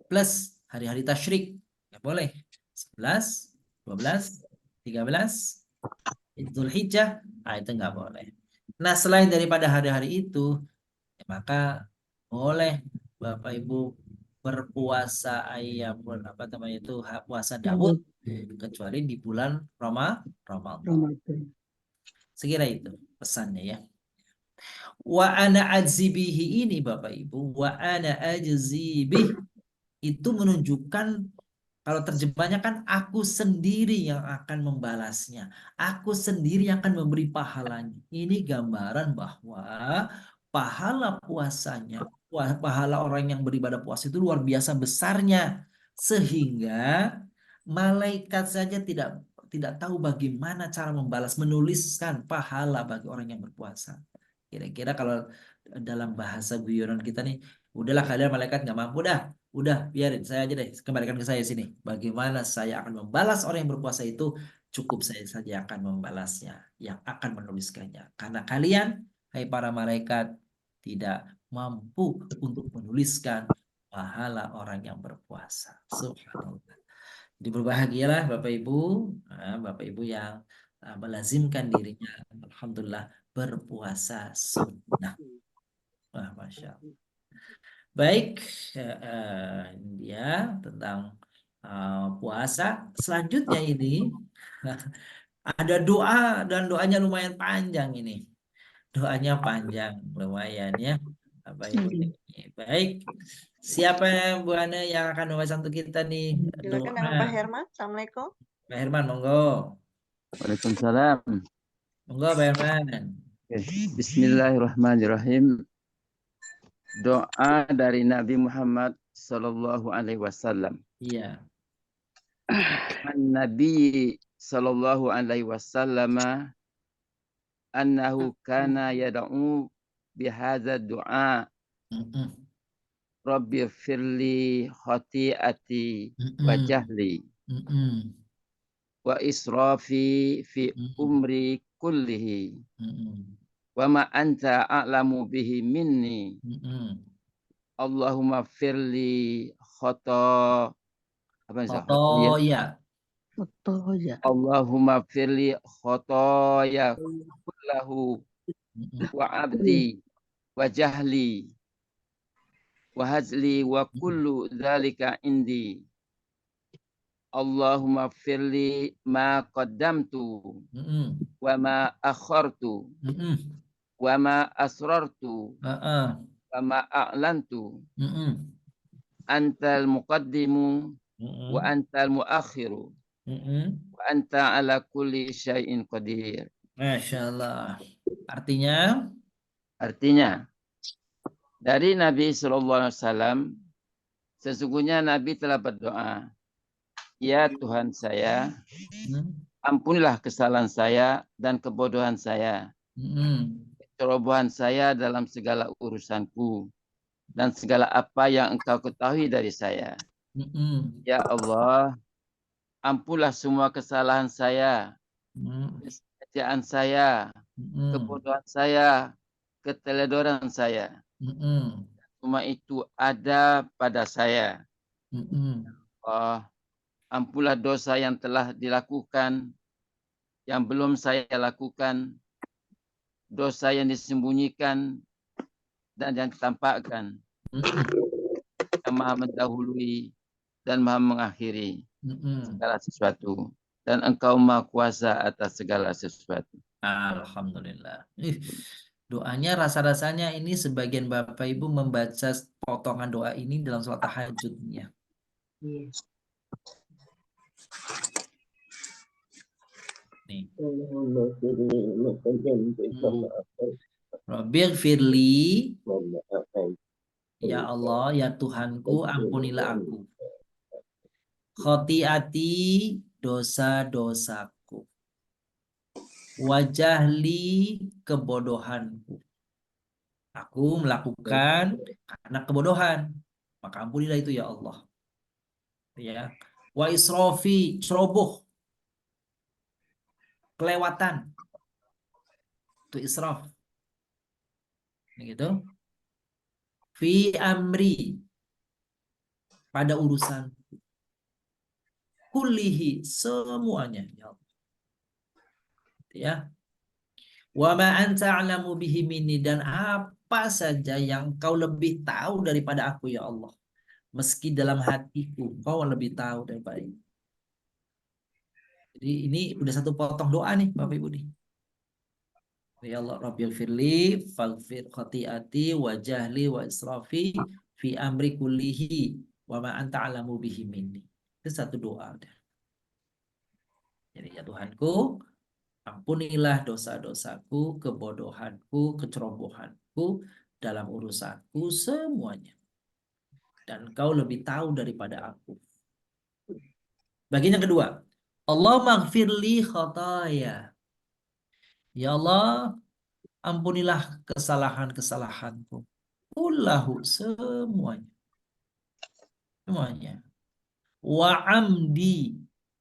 [SPEAKER 2] Plus hari-hari tasyrik, nggak boleh. 11, 12, 13, Idul Hijjah, itu nggak boleh. Nah, selain daripada hari-hari itu, ya maka boleh Bapak Ibu berpuasa puasa Daud, kecuali di bulan Ramadan. Sekira itu pesannya ya. Wa ana ajzibihi ini Bapak Ibu, wa ana ajzibih itu menunjukkan, kalau terjemahnya kan aku sendiri yang akan membalasnya, aku sendiri yang akan memberi pahalanya. Ini gambaran bahwa pahala puasanya, pahala orang yang beribadah puasa itu luar biasa besarnya, sehingga malaikat saja tidak tahu bagaimana cara membalas, menuliskan pahala bagi orang yang berpuasa. Kira-kira kalau dalam bahasa guyonan kita nih, udahlah kalian malaikat nggak mampu udah biarin saya aja deh, kembalikan ke saya sini. Bagaimana saya akan membalas orang yang berpuasa itu, cukup saya saja akan membalasnya, yang akan menuliskannya. Karena kalian, hai para malaikat, tidak mampu untuk menuliskan pahala orang yang berpuasa. Subhanallah. Jadi berbahagialah Bapak Ibu, Bapak Ibu yang melazimkan dirinya, alhamdulillah, berpuasa sunnah. Wah, Masya Allah. Baik, ini dia tentang puasa. Selanjutnya ini ada doa dan doanya lumayan panjang ini. Doanya panjang lumayan ya. Apa Ibu nih? Baik. Siapa yang Bu Ana yang akan membaca untuk kita nih
[SPEAKER 1] Silakan dengan Pak
[SPEAKER 2] doa?
[SPEAKER 1] Herman. Assalamualaikum.
[SPEAKER 2] Pak Herman, monggo.
[SPEAKER 8] Waalaikumsalam.
[SPEAKER 2] Monggo Pak Herman.
[SPEAKER 8] Bismillahirrahmanirrahim. Doa dari Nabi Muhammad Sallallahu Alaihi Wasallam.
[SPEAKER 2] Iya.
[SPEAKER 8] An-Nabi Sallallahu Alaihi Wasallam annahu kana yad'u bihadza du'a
[SPEAKER 2] Mm-mm.
[SPEAKER 8] Rabbi firli khati'ati wa
[SPEAKER 2] Mm-mm.
[SPEAKER 8] jahli
[SPEAKER 2] Mm-mm.
[SPEAKER 8] wa israfi fi
[SPEAKER 2] Mm-mm.
[SPEAKER 8] umri kullihi
[SPEAKER 2] Mm-mm.
[SPEAKER 8] wa ma anta a'lamu bihi minni
[SPEAKER 2] Mm-mm.
[SPEAKER 8] Allahumma firli khata apa ya?
[SPEAKER 2] Khotoya.
[SPEAKER 7] Betul ya.
[SPEAKER 8] Allahumma firli khotoya kullahu
[SPEAKER 2] Mm-mm.
[SPEAKER 8] wa abdi wa jahli wa hazli wa kullu dzalika indi Allahumma firli ma qaddamtu
[SPEAKER 2] Mm-mm.
[SPEAKER 8] wa ma akhartu
[SPEAKER 2] Mm-mm.
[SPEAKER 8] wa ma asrartu
[SPEAKER 2] Uh-uh.
[SPEAKER 8] wa ma a'lantu
[SPEAKER 2] Mm-mm.
[SPEAKER 8] antal muqaddimu
[SPEAKER 2] Mm-mm.
[SPEAKER 8] wa antal muakhiru
[SPEAKER 2] Mm-mm.
[SPEAKER 8] wa anta ala kulli syai'in qadir.
[SPEAKER 2] Masya Allah. Artinya,
[SPEAKER 8] Artinya dari Nabi SAW, sesungguhnya Nabi telah berdoa, ya Tuhan saya, ampunilah kesalahan saya dan kebodohan saya, kecerobohan saya dalam segala urusanku, dan segala apa yang engkau ketahui dari saya. Ya Allah, ampunlah semua kesalahan saya, kesalahan saya, kebodohan saya, keteledoran saya. Semua itu ada pada saya. Oh, ampunlah dosa yang telah dilakukan, yang belum saya lakukan, dosa yang disembunyikan dan yang ditampakkan, yang maha mendahului dan maha mengakhiri segala sesuatu. Dan engkau maha kuasa atas segala sesuatu.
[SPEAKER 2] Alhamdulillah. Doanya rasa-rasanya ini sebagian Bapak Ibu membaca potongan doa ini dalam sholat tahajudnya. Nih. Rabbil firli, ya Allah, ya Tuhanku, ampunilah aku. Khotiati, dosa-dosaku. Wajahli, kebodohanku. Aku melakukan karena kebodohan, maka ampunilah itu ya Allah. Ya. Wa israfi, ceroboh, kelewatan. Itu israf. Gitu. Fi amri, pada urusan. Kullihi, semuanya ya Allah. Ya. Wa ma anta a'lamu bihi minni, dan apa saja yang kau lebih tahu daripada aku ya Allah. Meski dalam hatiku kau lebih tahu daripada ini. Jadi ini udah satu potong doa nih Bapak Ibu nih. Ya Allah Rabbil firli faghfir khati'ati wa jahli wa israfi fi amri kullihi wa ma anta a'lamu bihi minni. Itu satu doa udah. Jadi ya Tuhanku, ampunilah dosa-dosaku, kebodohanku, kecerobohanku dalam urusanku semuanya. Dan kau lebih tahu daripada aku. Bagian yang kedua, Allah maghfirli khataya. Ya Allah, ampunilah kesalahan-kesalahanku. Kullahu, semuanya. Semuanya. Wa amdi.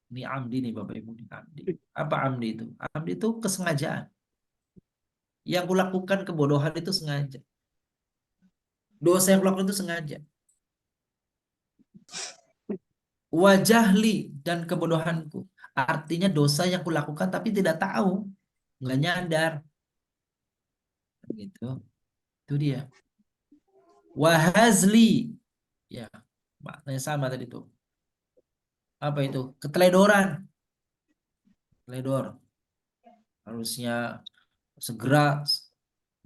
[SPEAKER 2] Ini amdi nih Bapak Ibu. Amdi. Apa amdi itu? Amdi itu kesengajaan. Yang kulakukan kebodohan itu sengaja. Dosa yang kulakukan itu sengaja. Wajahli, dan kebodohanku. Artinya dosa yang kulakukan tapi tidak tahu. Nggak nyadar. Gitu. Itu dia. Wahazli. Ya, maknanya sama tadi tuh. Apa itu? Keteledoran. Teledor. Harusnya segera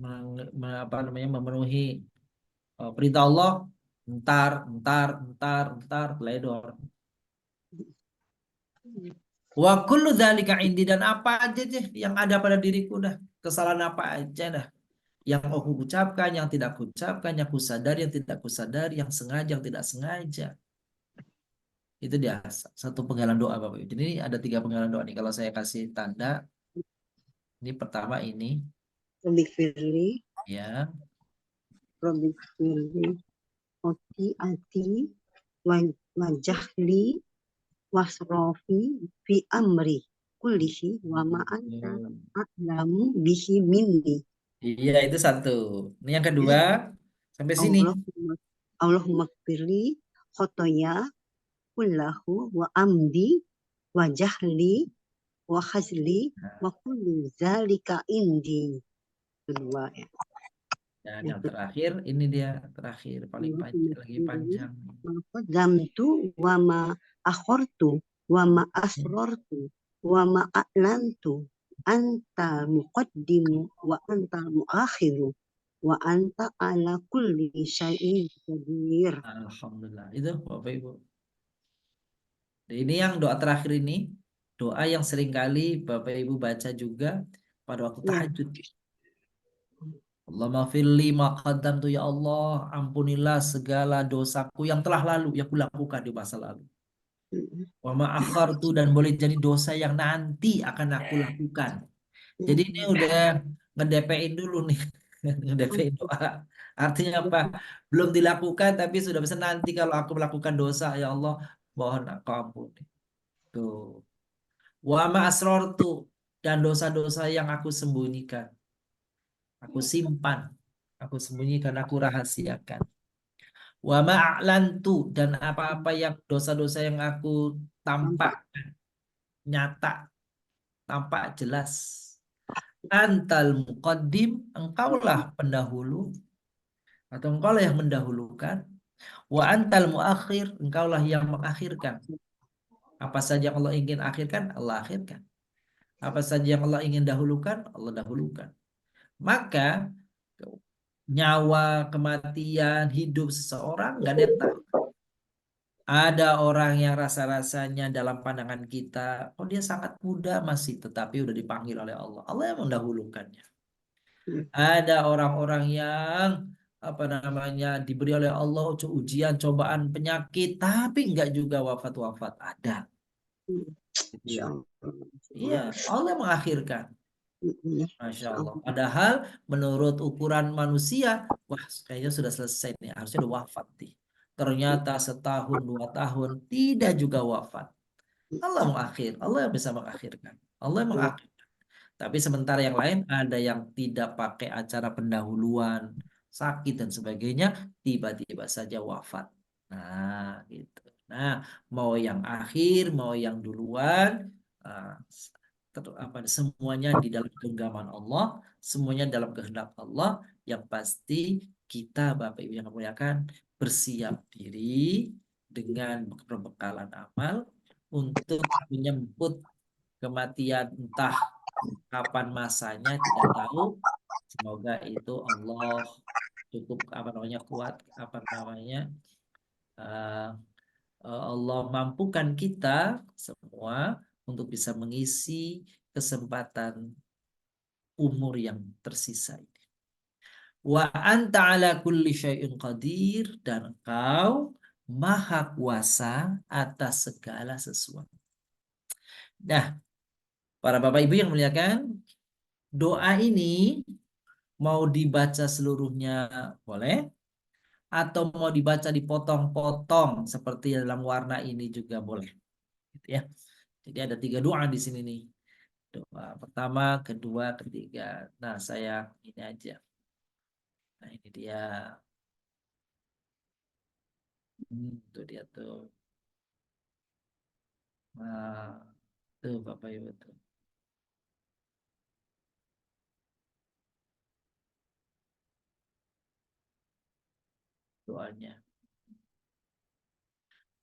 [SPEAKER 2] apa namanya memenuhi perintah Allah. Entar, teledor. Wa kullu dzalika indi, dan apa aja deh yang ada pada diriku dah. Kesalahan apa aja dah. Yang aku ucapkan, yang tidak aku ucapkan, yang aku sadari, yang tidak aku sadari, yang sengaja, yang tidak sengaja. Itu dia satu penggalan doa Bapak Ibu. Jadi ada 3 penggalan doa nih. Kalau saya kasih tanda, ini pertama ini
[SPEAKER 6] Robik Firly,
[SPEAKER 2] ya.
[SPEAKER 6] Robik Firly, Oti Ati, Wajahli, Wasrofi, Fi Amri, Kulihi, Wa Ma'anta, A'lamu Bihi Minni.
[SPEAKER 2] Iya, itu satu. Ini yang kedua, sampai sini.
[SPEAKER 6] Allahumma firli khotoya kullahu wa amdi wa jahli wa khazli wa kullu zalika indi. Kedua ya.
[SPEAKER 2] Dan yang terakhir, ini dia terakhir paling panjang, lagi panjang.
[SPEAKER 6] Qadamtu wa ma akhortu wa ma asrortu wa ma a'lantu anta muqaddimu wa anta muakhiru wa anta ala kulli syai'in qadir.
[SPEAKER 2] Alhamdulillah. Itu Bapak Ibu. Ini yang doa terakhir ini, doa yang seringkali Bapak Ibu baca juga pada waktu tahajud. Allahumma firli ma qaddamtu, ya Allah, ampunilah segala dosaku yang telah lalu, yang kulakukan di masa lalu. Wa ma akhartu, dan boleh jadi dosa yang nanti akan aku lakukan. Jadi ini udah nge-DP-in dulu nih. Nge-DP-in doa. Artinya apa? Belum dilakukan tapi sudah bisa, nanti kalau aku melakukan dosa, ya Allah, mohon Engkau ampuni. Tuh. Wa ma asrartu, dan dosa-dosa yang aku sembunyikan. Aku simpan, aku sembunyikan, aku rahasiakan. Wa ma a'lantu, dan apa-apa yang dosa-dosa yang aku tampak nyata, tampak jelas. Antal muqaddim, engkaulah pendahulu atau engkaulah yang mendahulukan. Wa antal muakhir, engkaulah yang mengakhirkan. Apa saja yang Allah ingin akhirkan, Allah akhirkan. Apa saja yang Allah ingin dahulukan, Allah dahulukan. Maka nyawa, kematian, hidup seseorang nggak ada yang tahu. Ada orang yang rasa-rasanya dalam pandangan kita, oh dia sangat muda masih, tetapi udah dipanggil oleh Allah. Allah yang mendahulukannya. Ada orang-orang yang apa namanya diberi oleh Allah ujian, cobaan, penyakit, tapi enggak juga wafat-wafat. Ada. Gitu ya. Iya, Allah mengakhirkan. Masya Allah. Padahal menurut ukuran manusia, wah kayaknya sudah selesai nih, harusnya udah wafat nih. Ternyata setahun, 2 tahun, tidak juga wafat. Allah mengakhir, Allah yang bisa mengakhirkan. Allah yang mengakhir. Tapi sementara yang lain ada yang tidak pakai acara pendahuluan, sakit dan sebagainya, tiba-tiba saja wafat. Nah, gitu. Nah, mau yang akhir, mau yang duluan, ah, semuanya di dalam genggaman Allah, semuanya dalam kehendak Allah. Yang pasti kita, Bapak Ibu yang memuliakan, bersiap diri dengan perbekalan amal untuk menyambut kematian, entah kapan masanya tidak tahu. Semoga itu Allah cukup apa namanya kuat, apa namanya eh, Allah mampukan kita semua untuk bisa mengisi kesempatan umur yang tersisa ini. Wa anta ala kulli syai'in qadir, dan engkau maha kuasa atas segala sesuatu. Nah, para Bapak Ibu yang muliakan, doa ini mau dibaca seluruhnya boleh, atau mau dibaca dipotong-potong seperti dalam warna ini juga boleh, gitu ya. Jadi ada 3 doa di sini nih. Doa pertama, kedua, ketiga. Nah, saya ini aja. Nah, ini dia. Itu dia tuh. Nah, tuh Bapak Ibu tuh. doanya.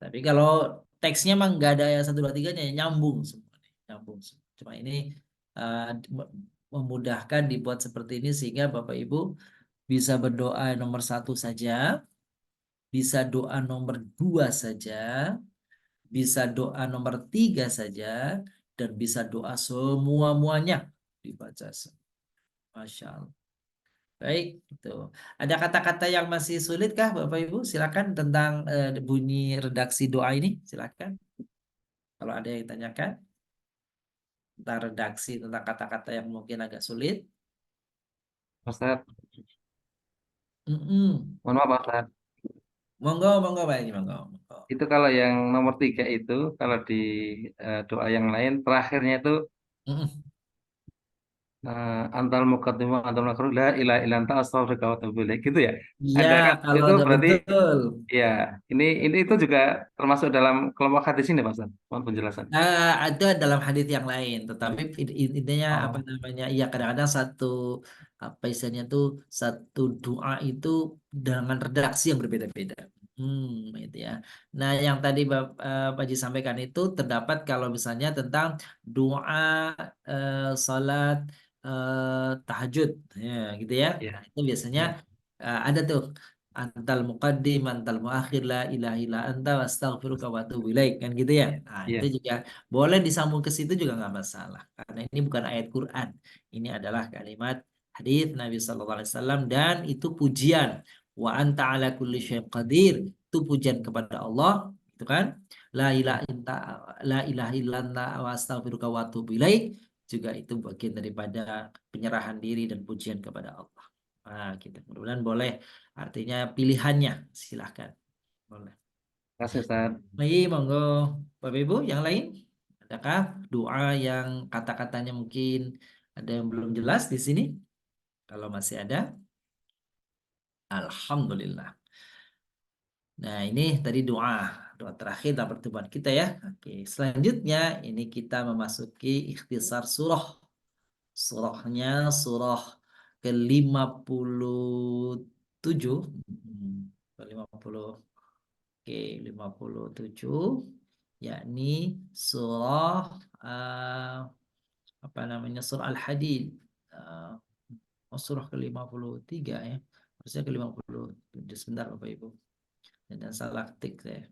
[SPEAKER 2] Tapi kalau teksnya emang nggak ada yang 1, 2, 3-nya, nyambung semua. Nyambung semua. Cuma ini memudahkan dibuat seperti ini sehingga Bapak Ibu bisa berdoa nomor 1 saja, bisa doa nomor 2 saja, bisa doa nomor 3 saja, dan bisa doa semua-muanya dibaca. Masya Allah. Baik, itu. Ada kata-kata yang masih sulit kah Bapak Ibu? Silakan tentang bunyi redaksi doa ini, silakan. Kalau ada yang ditanyakan tentang redaksi, tentang kata-kata yang mungkin agak sulit.
[SPEAKER 5] Ustaz,
[SPEAKER 2] Mm-mm.
[SPEAKER 5] mohon maaf Ustaz.
[SPEAKER 2] Monggo, monggo, Pak Haji, monggo, monggo.
[SPEAKER 5] Itu kalau yang nomor 3 itu, kalau di doa yang lain, terakhirnya itu
[SPEAKER 2] Mm-mm.
[SPEAKER 5] antal muqaddim wa antal muakhir la ilaha illa anta astaghfiruka wa atubu ilaik gitu ya.
[SPEAKER 2] Iya,
[SPEAKER 5] Ada kan
[SPEAKER 2] kalau
[SPEAKER 5] itu
[SPEAKER 2] ada
[SPEAKER 5] berarti
[SPEAKER 2] betul.
[SPEAKER 5] ya, ini itu juga termasuk dalam kelompok hadis ini Pak Ustaz. Mohon penjelasan.
[SPEAKER 2] Ada dalam hadis yang lain, tetapi intinya apa
[SPEAKER 5] Oh,
[SPEAKER 2] namanya? Iya, kadang-kadang satu apa istilahnya tuh satu doa itu dengan redaksi yang berbeda-beda. Itu ya. Nah, yang tadi Pak Haji sampaikan itu terdapat kalau misalnya tentang doa salat tahajud, ya, gitu ya. Nah,
[SPEAKER 5] iya.
[SPEAKER 2] itu biasanya
[SPEAKER 5] Iya.
[SPEAKER 2] ada tuh antal muqaddim antal muakhir la ilaha illa anta wastaghfiruka wa atubu ilaik kan gitu ya. Nah, itu
[SPEAKER 5] Iya.
[SPEAKER 2] juga boleh disambung ke situ juga nggak masalah karena ini bukan ayat Quran. Ini adalah kalimat hadis Nabi sallallahu alaihi wasallam dan itu pujian. Wa anta ala kulli syai'in qadir. Itu pujian kepada Allah, itu kan? La ilaha illa la ilaha illa anta wastaghfiruka wa atubu ilaik juga itu bagian daripada penyerahan diri dan pujian kepada Allah. Nah, gitu. Mudah-mudahan boleh. Artinya pilihannya, silahkan. Boleh.
[SPEAKER 5] Terima kasih Ustaz.
[SPEAKER 2] Baik, monggo. Bapak Ibu, yang lain? Adakah doa yang kata-katanya mungkin ada yang belum jelas di sini? Kalau masih ada, Alhamdulillah. Nah, ini tadi doa. Doa terakhir dalam pertemuan kita ya. Oke, selanjutnya ini kita memasuki ikhtisar surah. Surahnya surah ke-57. 50. Oke, 57 yakni surah apa namanya surah Al-Hadid. Eh, surah ke-53 ya. Harusnya ke-50. Sebentar Bapak Ibu. Dan salah ketik saya.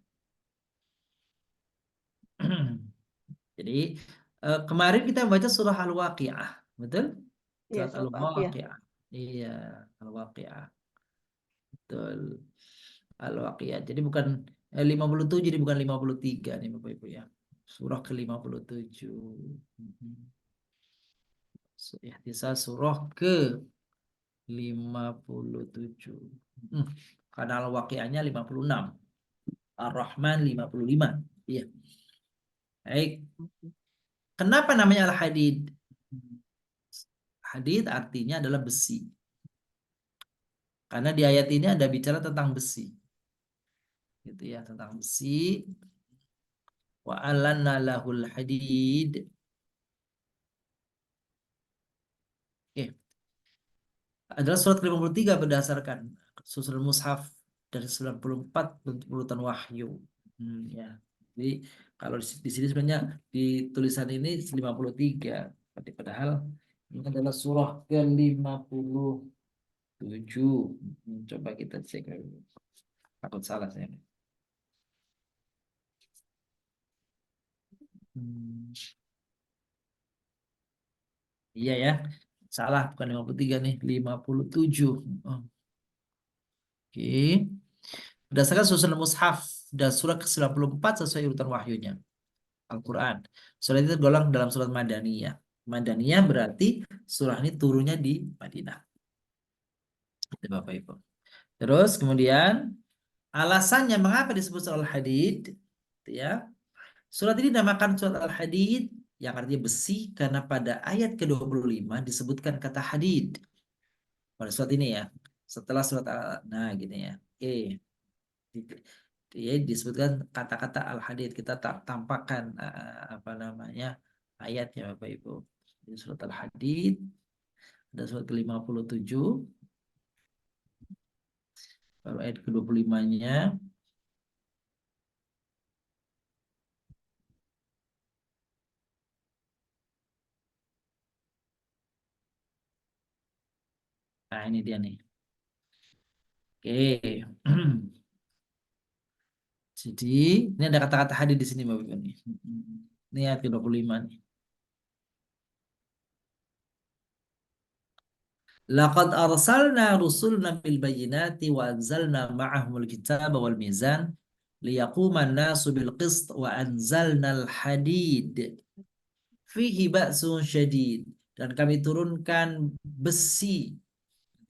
[SPEAKER 2] Jadi kemarin kita baca surah Al-Waqiah, betul?
[SPEAKER 1] Iya,
[SPEAKER 2] Surat
[SPEAKER 1] surat Al-Waqiah.
[SPEAKER 2] Al-Waqiah. Iya, Al-Waqiah. Betul. Al-Waqiah. Jadi bukan 57, jadi bukan 53 nih Bapak Ibu ya. Surah ke-57. Ihtisas surah ke-57. Karena Al-Waqiahnya 56. Ar-Rahman 55. Iya. Baik. Kenapa namanya Al-Hadid? Hadid artinya adalah besi. Karena di ayat ini ada bicara tentang besi. Gitu ya, tentang besi. Wa alanna lahul hadid. Oke. Adalah surat ke-53 berdasarkan susunan mushaf dari 94 bentuk urutan wahyu. Ya. Jadi kalau di sini sebenarnya di tulisan ini 53. Padahal ini adalah surah ke-57. Coba kita cek. Takut salah saya. Iya ya. Salah, bukan 53 nih, 57. Oke. Berdasarkan susunan mushaf dan surat ke-94 sesuai urutan wahyunya. Al-Quran. Surat itu tergolong dalam surat Madaniyah. Madaniyah berarti surah ini turunnya di Madinah. Itu Bapak Ibu. Terus kemudian alasannya mengapa disebut surat Al-Hadid? Ya. Surat ini dinamakan surat Al-Hadid yang artinya besi karena pada ayat ke-25 disebutkan kata hadid. Pada surat ini ya. Setelah surat nah gini ya. Oke. Ya, disebutkan kata-kata Al-Hadid. Kita tampakkan apa namanya ayatnya Bapak Ibu. Di surat Al-Hadid ada surat ke-57. Baru ayat ke-25-nya. Nah, ini dia nih. Oke. Jadi, ini ada kata-kata hadis di sini Bapak Ibu nih. Ini ayat ke-25 nih. Laqad arsalna rusulna bil bayyinati wa anzalna ma'ahumul kitaba wal mizan liyaquma an-nasu bil qist wa anzalna al-hadid fihi ba'sun syadid, dan kami turunkan besi,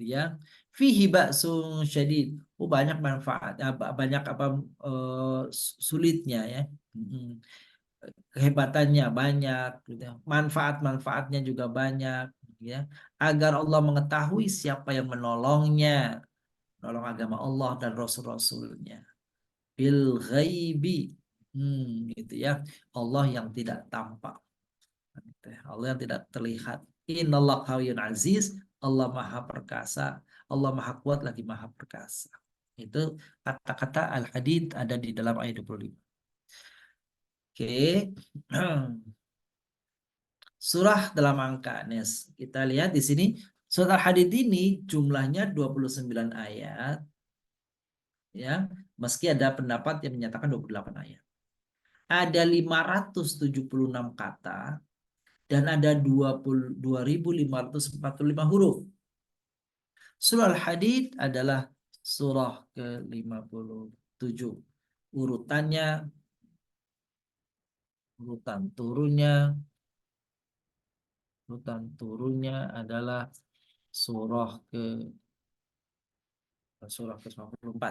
[SPEAKER 2] ya, fihi ba'sun syadid. Oh, banyak manfaat, banyak sulitnya ya. Kehebatannya banyak, gitu ya. Manfaat-manfaatnya juga banyak, ya. Agar Allah mengetahui siapa yang menolongnya, menolong agama Allah dan Rasul-Rasulnya. Bil ghaibi, gitu ya. Allah yang tidak tampak, Allah yang tidak terlihat. Innallahu qawiyyun aziz, Allah maha perkasa, Allah maha kuat lagi maha perkasa. Itu kata-kata Al-Hadid ada di dalam ayat 25. Oke. Surah dalam angka, Nes. Kita lihat di sini surah Al-Hadid ini jumlahnya 29 ayat, ya. Meski ada pendapat yang menyatakan 28 ayat. Ada 576 kata dan ada 22.545 huruf. Surah Al-Hadid adalah surah ke-57. Urutan turunnya adalah surah ke-94.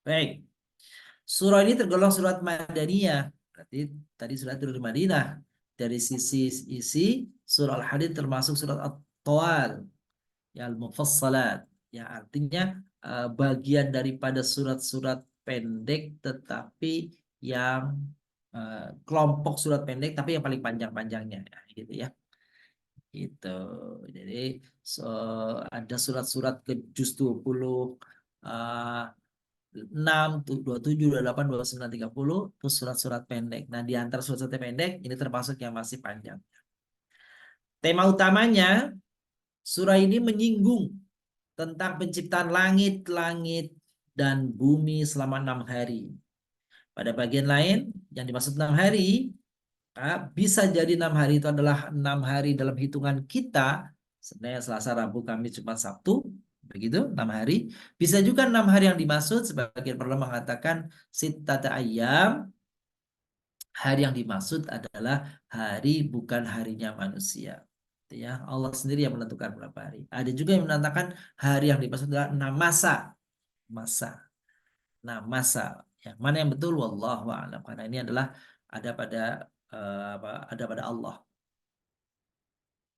[SPEAKER 2] Baik. Surah ini tergolong surat Madaniyah. Berarti tadi surat turun di Madinah. Dari sisi isi, surah Al-Hadid termasuk surat At-Tawal, ya, Al-Mufassalat. Ya, artinya bagian daripada surat-surat pendek tetapi yang kelompok surat pendek tapi yang paling panjang-panjangnya, gitu ya. Gitu. Jadi ada surat-surat ke juz 20, 6, 27, 28, 29, 30 itu surat-surat pendek. Nah, di antara surat-surat pendek ini termasuk yang masih panjang. Tema utamanya surah ini menyinggung tentang penciptaan langit dan bumi selama 6 hari. Pada bagian lain yang dimaksud 6 hari, bisa jadi 6 hari itu adalah 6 hari dalam hitungan kita, Senin, Selasa, Rabu, Kamis, Jumat, Sabtu, begitu 6 hari. Bisa juga 6 hari yang dimaksud, sebagian ulama mengatakan sittata ayyam, hari yang dimaksud adalah hari bukan harinya manusia. Ya, Allah sendiri yang menentukan berapa hari. Ada juga yang menentukan hari yang dimaksud adalah 6 masa. Nah, masa. Ya, mana yang betul? Wallahu a'lam. Karena ini adalah ada pada Allah.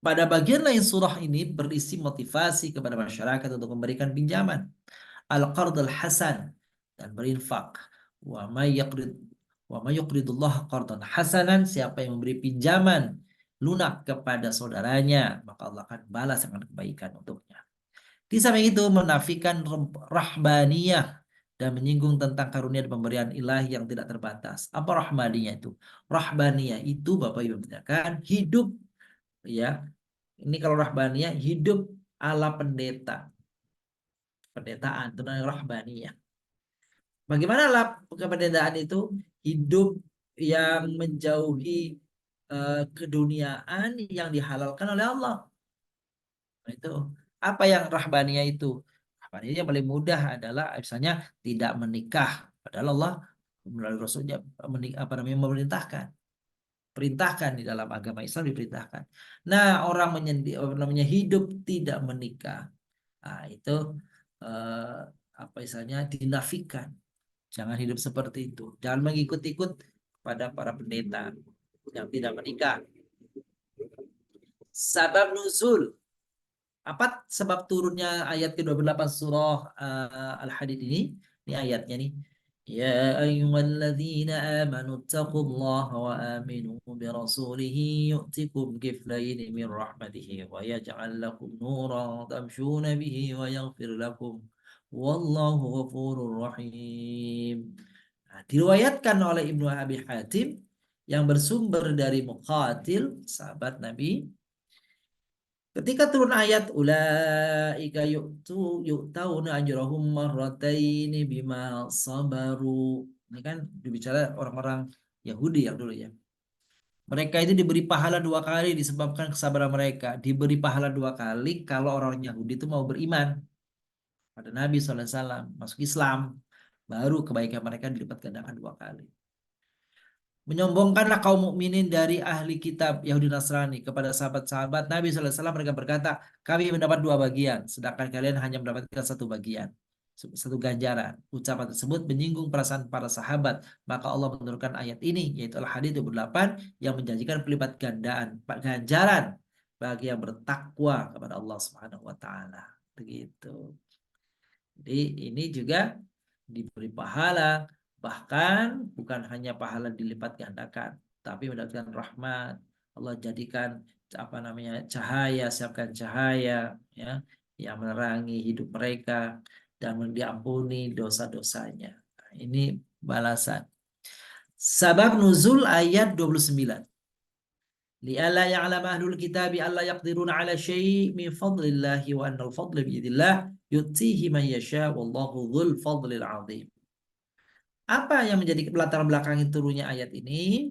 [SPEAKER 2] Pada bagian lain surah ini berisi motivasi kepada masyarakat untuk memberikan pinjaman, al-qard al-hasan, dan berinfak. Wa may yuqridullah qardan hasanan, siapa yang memberi pinjaman lunak kepada saudaranya, maka Allah akan balas dengan kebaikan untuknya. Di samping itu menafikan rahbaniyah dan menyinggung tentang karunia dan pemberian ilahi yang tidak terbatas. Apa rahbaniyah itu? Rahbaniyah itu Bapak Ibu kan hidup, ya. Ini kalau rahbaniyah hidup ala pendetaan itu namanya rahbaniyah. Bagaimana lah kependetaan itu? Hidup yang menjauhi keduniaan yang dihalalkan oleh Allah. Nah, itu apa yang rahbaniyah itu? Rahbaniyah yang paling mudah adalah misalnya tidak menikah, padahal Allah melalui Rasulnya perintahkan di dalam agama Islam diperintahkan. Nah, orang hidup tidak menikah, nah, itu misalnya dinafikan. Jangan hidup seperti itu. Jangan mengikut-ikut pada para pendeta yang tidak menikah. Sabab nuzul. Apa sebab turunnya ayat ke-28 surah Al-Hadid ini? Ini ayatnya nih. Ya ayyuhalladzina amanu taqullaha wa aminu bi rasulihi yu'tikum kiflayn min rahmatihi wa yaj'al lakum nuran tamshuna bihi wa yaghfir lakum Wallahu ghafurur rahim. Nah, diriwayatkan oleh Ibnu Abi Hatim yang bersumber dari Muqatil, sahabat Nabi, ketika turun ayat ulaika yu'tauna ajrahum marrataini bima sabaru. Ini kan dibicara orang-orang Yahudi yang dulu ya. Mereka itu diberi pahala 2 kali disebabkan kesabaran mereka. Diberi pahala 2 kali kalau orang Yahudi itu mau beriman pada Nabi SAW, masuk Islam. Baru kebaikan mereka dilipat gandakan 2 kali. Menyombongkanlah kaum mukminin dari ahli kitab Yahudi Nasrani kepada sahabat-sahabat Nabi SAW. Mereka berkata, kami mendapat 2 bagian, sedangkan kalian hanya mendapatkan 1 bagian, 1 ganjaran. Ucapan tersebut menyinggung perasaan para sahabat. Maka Allah menurunkan ayat ini, yaitu Al-Hadid 28, yang menjanjikan pelipat gandaan ganjaran bagi yang bertakwa kepada Allah Subhanahu wa taala. Begitu. Jadi ini juga diberi pahala. Bahkan bukan hanya pahala dilipat gandakan, tapi mendapatkan rahmat. Allah jadikan cahaya, siapkan cahaya ya yang menerangi hidup mereka dan diampuni dosa-dosanya. Nah, ini balasan. Sabab nuzul ayat 29. Li'alla ya'lam ahlul kitabi alla yaqdiruna ala syai' min fadlillahi wa annal fadla biyadillah yu'tihi man yasha wallahu dzul fadlil 'adzim. Apa yang menjadi latar belakang turunnya ayat ini?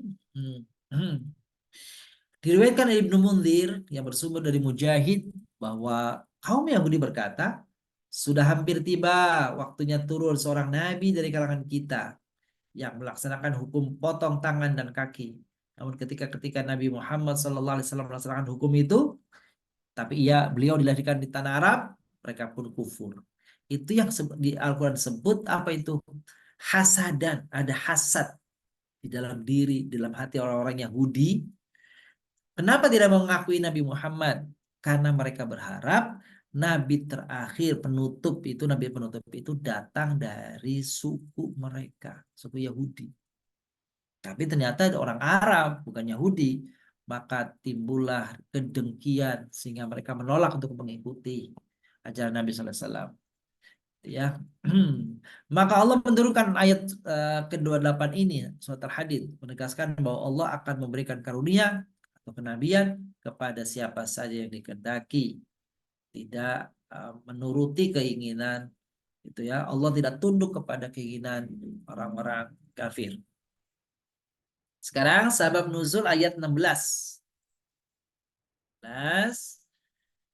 [SPEAKER 2] Diriwayatkan oleh Ibnu Munzir yang bersumber dari Mujahid bahwa kaum Yahudi berkata, sudah hampir tiba waktunya turun seorang nabi dari kalangan kita yang melaksanakan hukum potong tangan dan kaki. Namun ketika Nabi Muhammad SAW melaksanakan hukum itu, tapi beliau dilahirkan di tanah Arab, mereka pun kufur. Itu yang di Al-Quran disebut apa itu? Hasadan, ada hasad di dalam diri, dalam hati orang-orang Yahudi. Kenapa tidak mengakui Nabi Muhammad? Karena mereka berharap Nabi terakhir Nabi penutup itu datang dari suku mereka, suku Yahudi. Tapi ternyata orang Arab, bukan Yahudi. Maka timbullah kedengkian sehingga mereka menolak untuk mengikuti ajaran Nabi SAW. Ya, maka Allah menurunkan ayat ke-28 ini surat Al-Hadid menegaskan bahwa Allah akan memberikan karunia atau kenabian kepada siapa saja yang dikehendaki, tidak menuruti keinginan itu ya. Allah tidak tunduk kepada keinginan orang-orang kafir. Sekarang sabab nuzul ayat 16.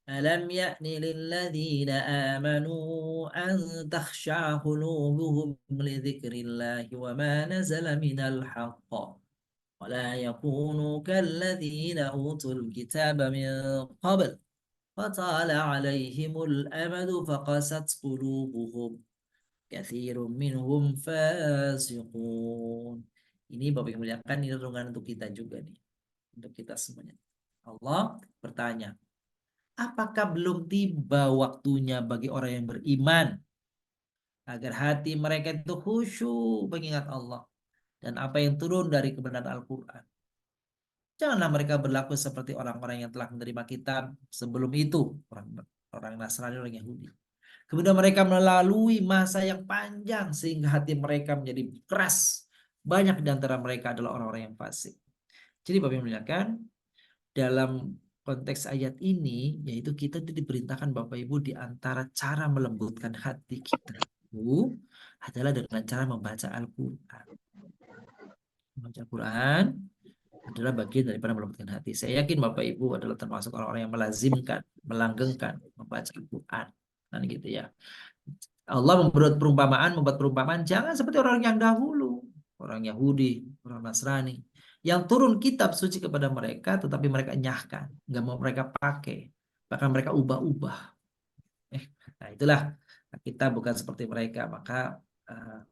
[SPEAKER 2] Alam ya'ni lilladzina amanu an takhsha'a qulubuhum li dzikrillahi wa ma nazala minal haqq wa la yakunu kalladzina utul kitaba min qabl fatala 'alaihimul amadu faqasat qulubuhum katsirun minhum fasiqun. Ini Bapak yang muliakan, ini renungan untuk kita juga nih, untuk kita semuanya. Allah bertanya, apakah belum tiba waktunya bagi orang yang beriman agar hati mereka itu khusyuk mengingat Allah dan apa yang turun dari kebenaran Al-Quran? Janganlah mereka berlaku seperti orang-orang yang telah menerima kitab sebelum itu, orang Nasrani, orang Yahudi. Kemudian mereka melalui masa yang panjang sehingga hati mereka menjadi keras. Banyak di antara mereka adalah orang-orang yang fasik. Jadi Bapak yang muliakan, dalam konteks ayat ini, yaitu kita diperintahkan Bapak Ibu di antara cara melembutkan hati kita itu adalah dengan cara membaca Al-Quran. Membaca Al-Quran adalah bagian daripada melembutkan hati. Saya yakin Bapak Ibu adalah termasuk orang-orang yang melazimkan, melanggengkan membaca Al-Quran. Nah gitu ya. Allah membuat perumpamaan jangan seperti orang yang dahulu, orang Yahudi, orang Nasrani, yang turun kitab suci kepada mereka, tetapi mereka enyahkan, nggak mau mereka pakai, bahkan mereka ubah-ubah. Nah itulah, kita bukan seperti mereka. Maka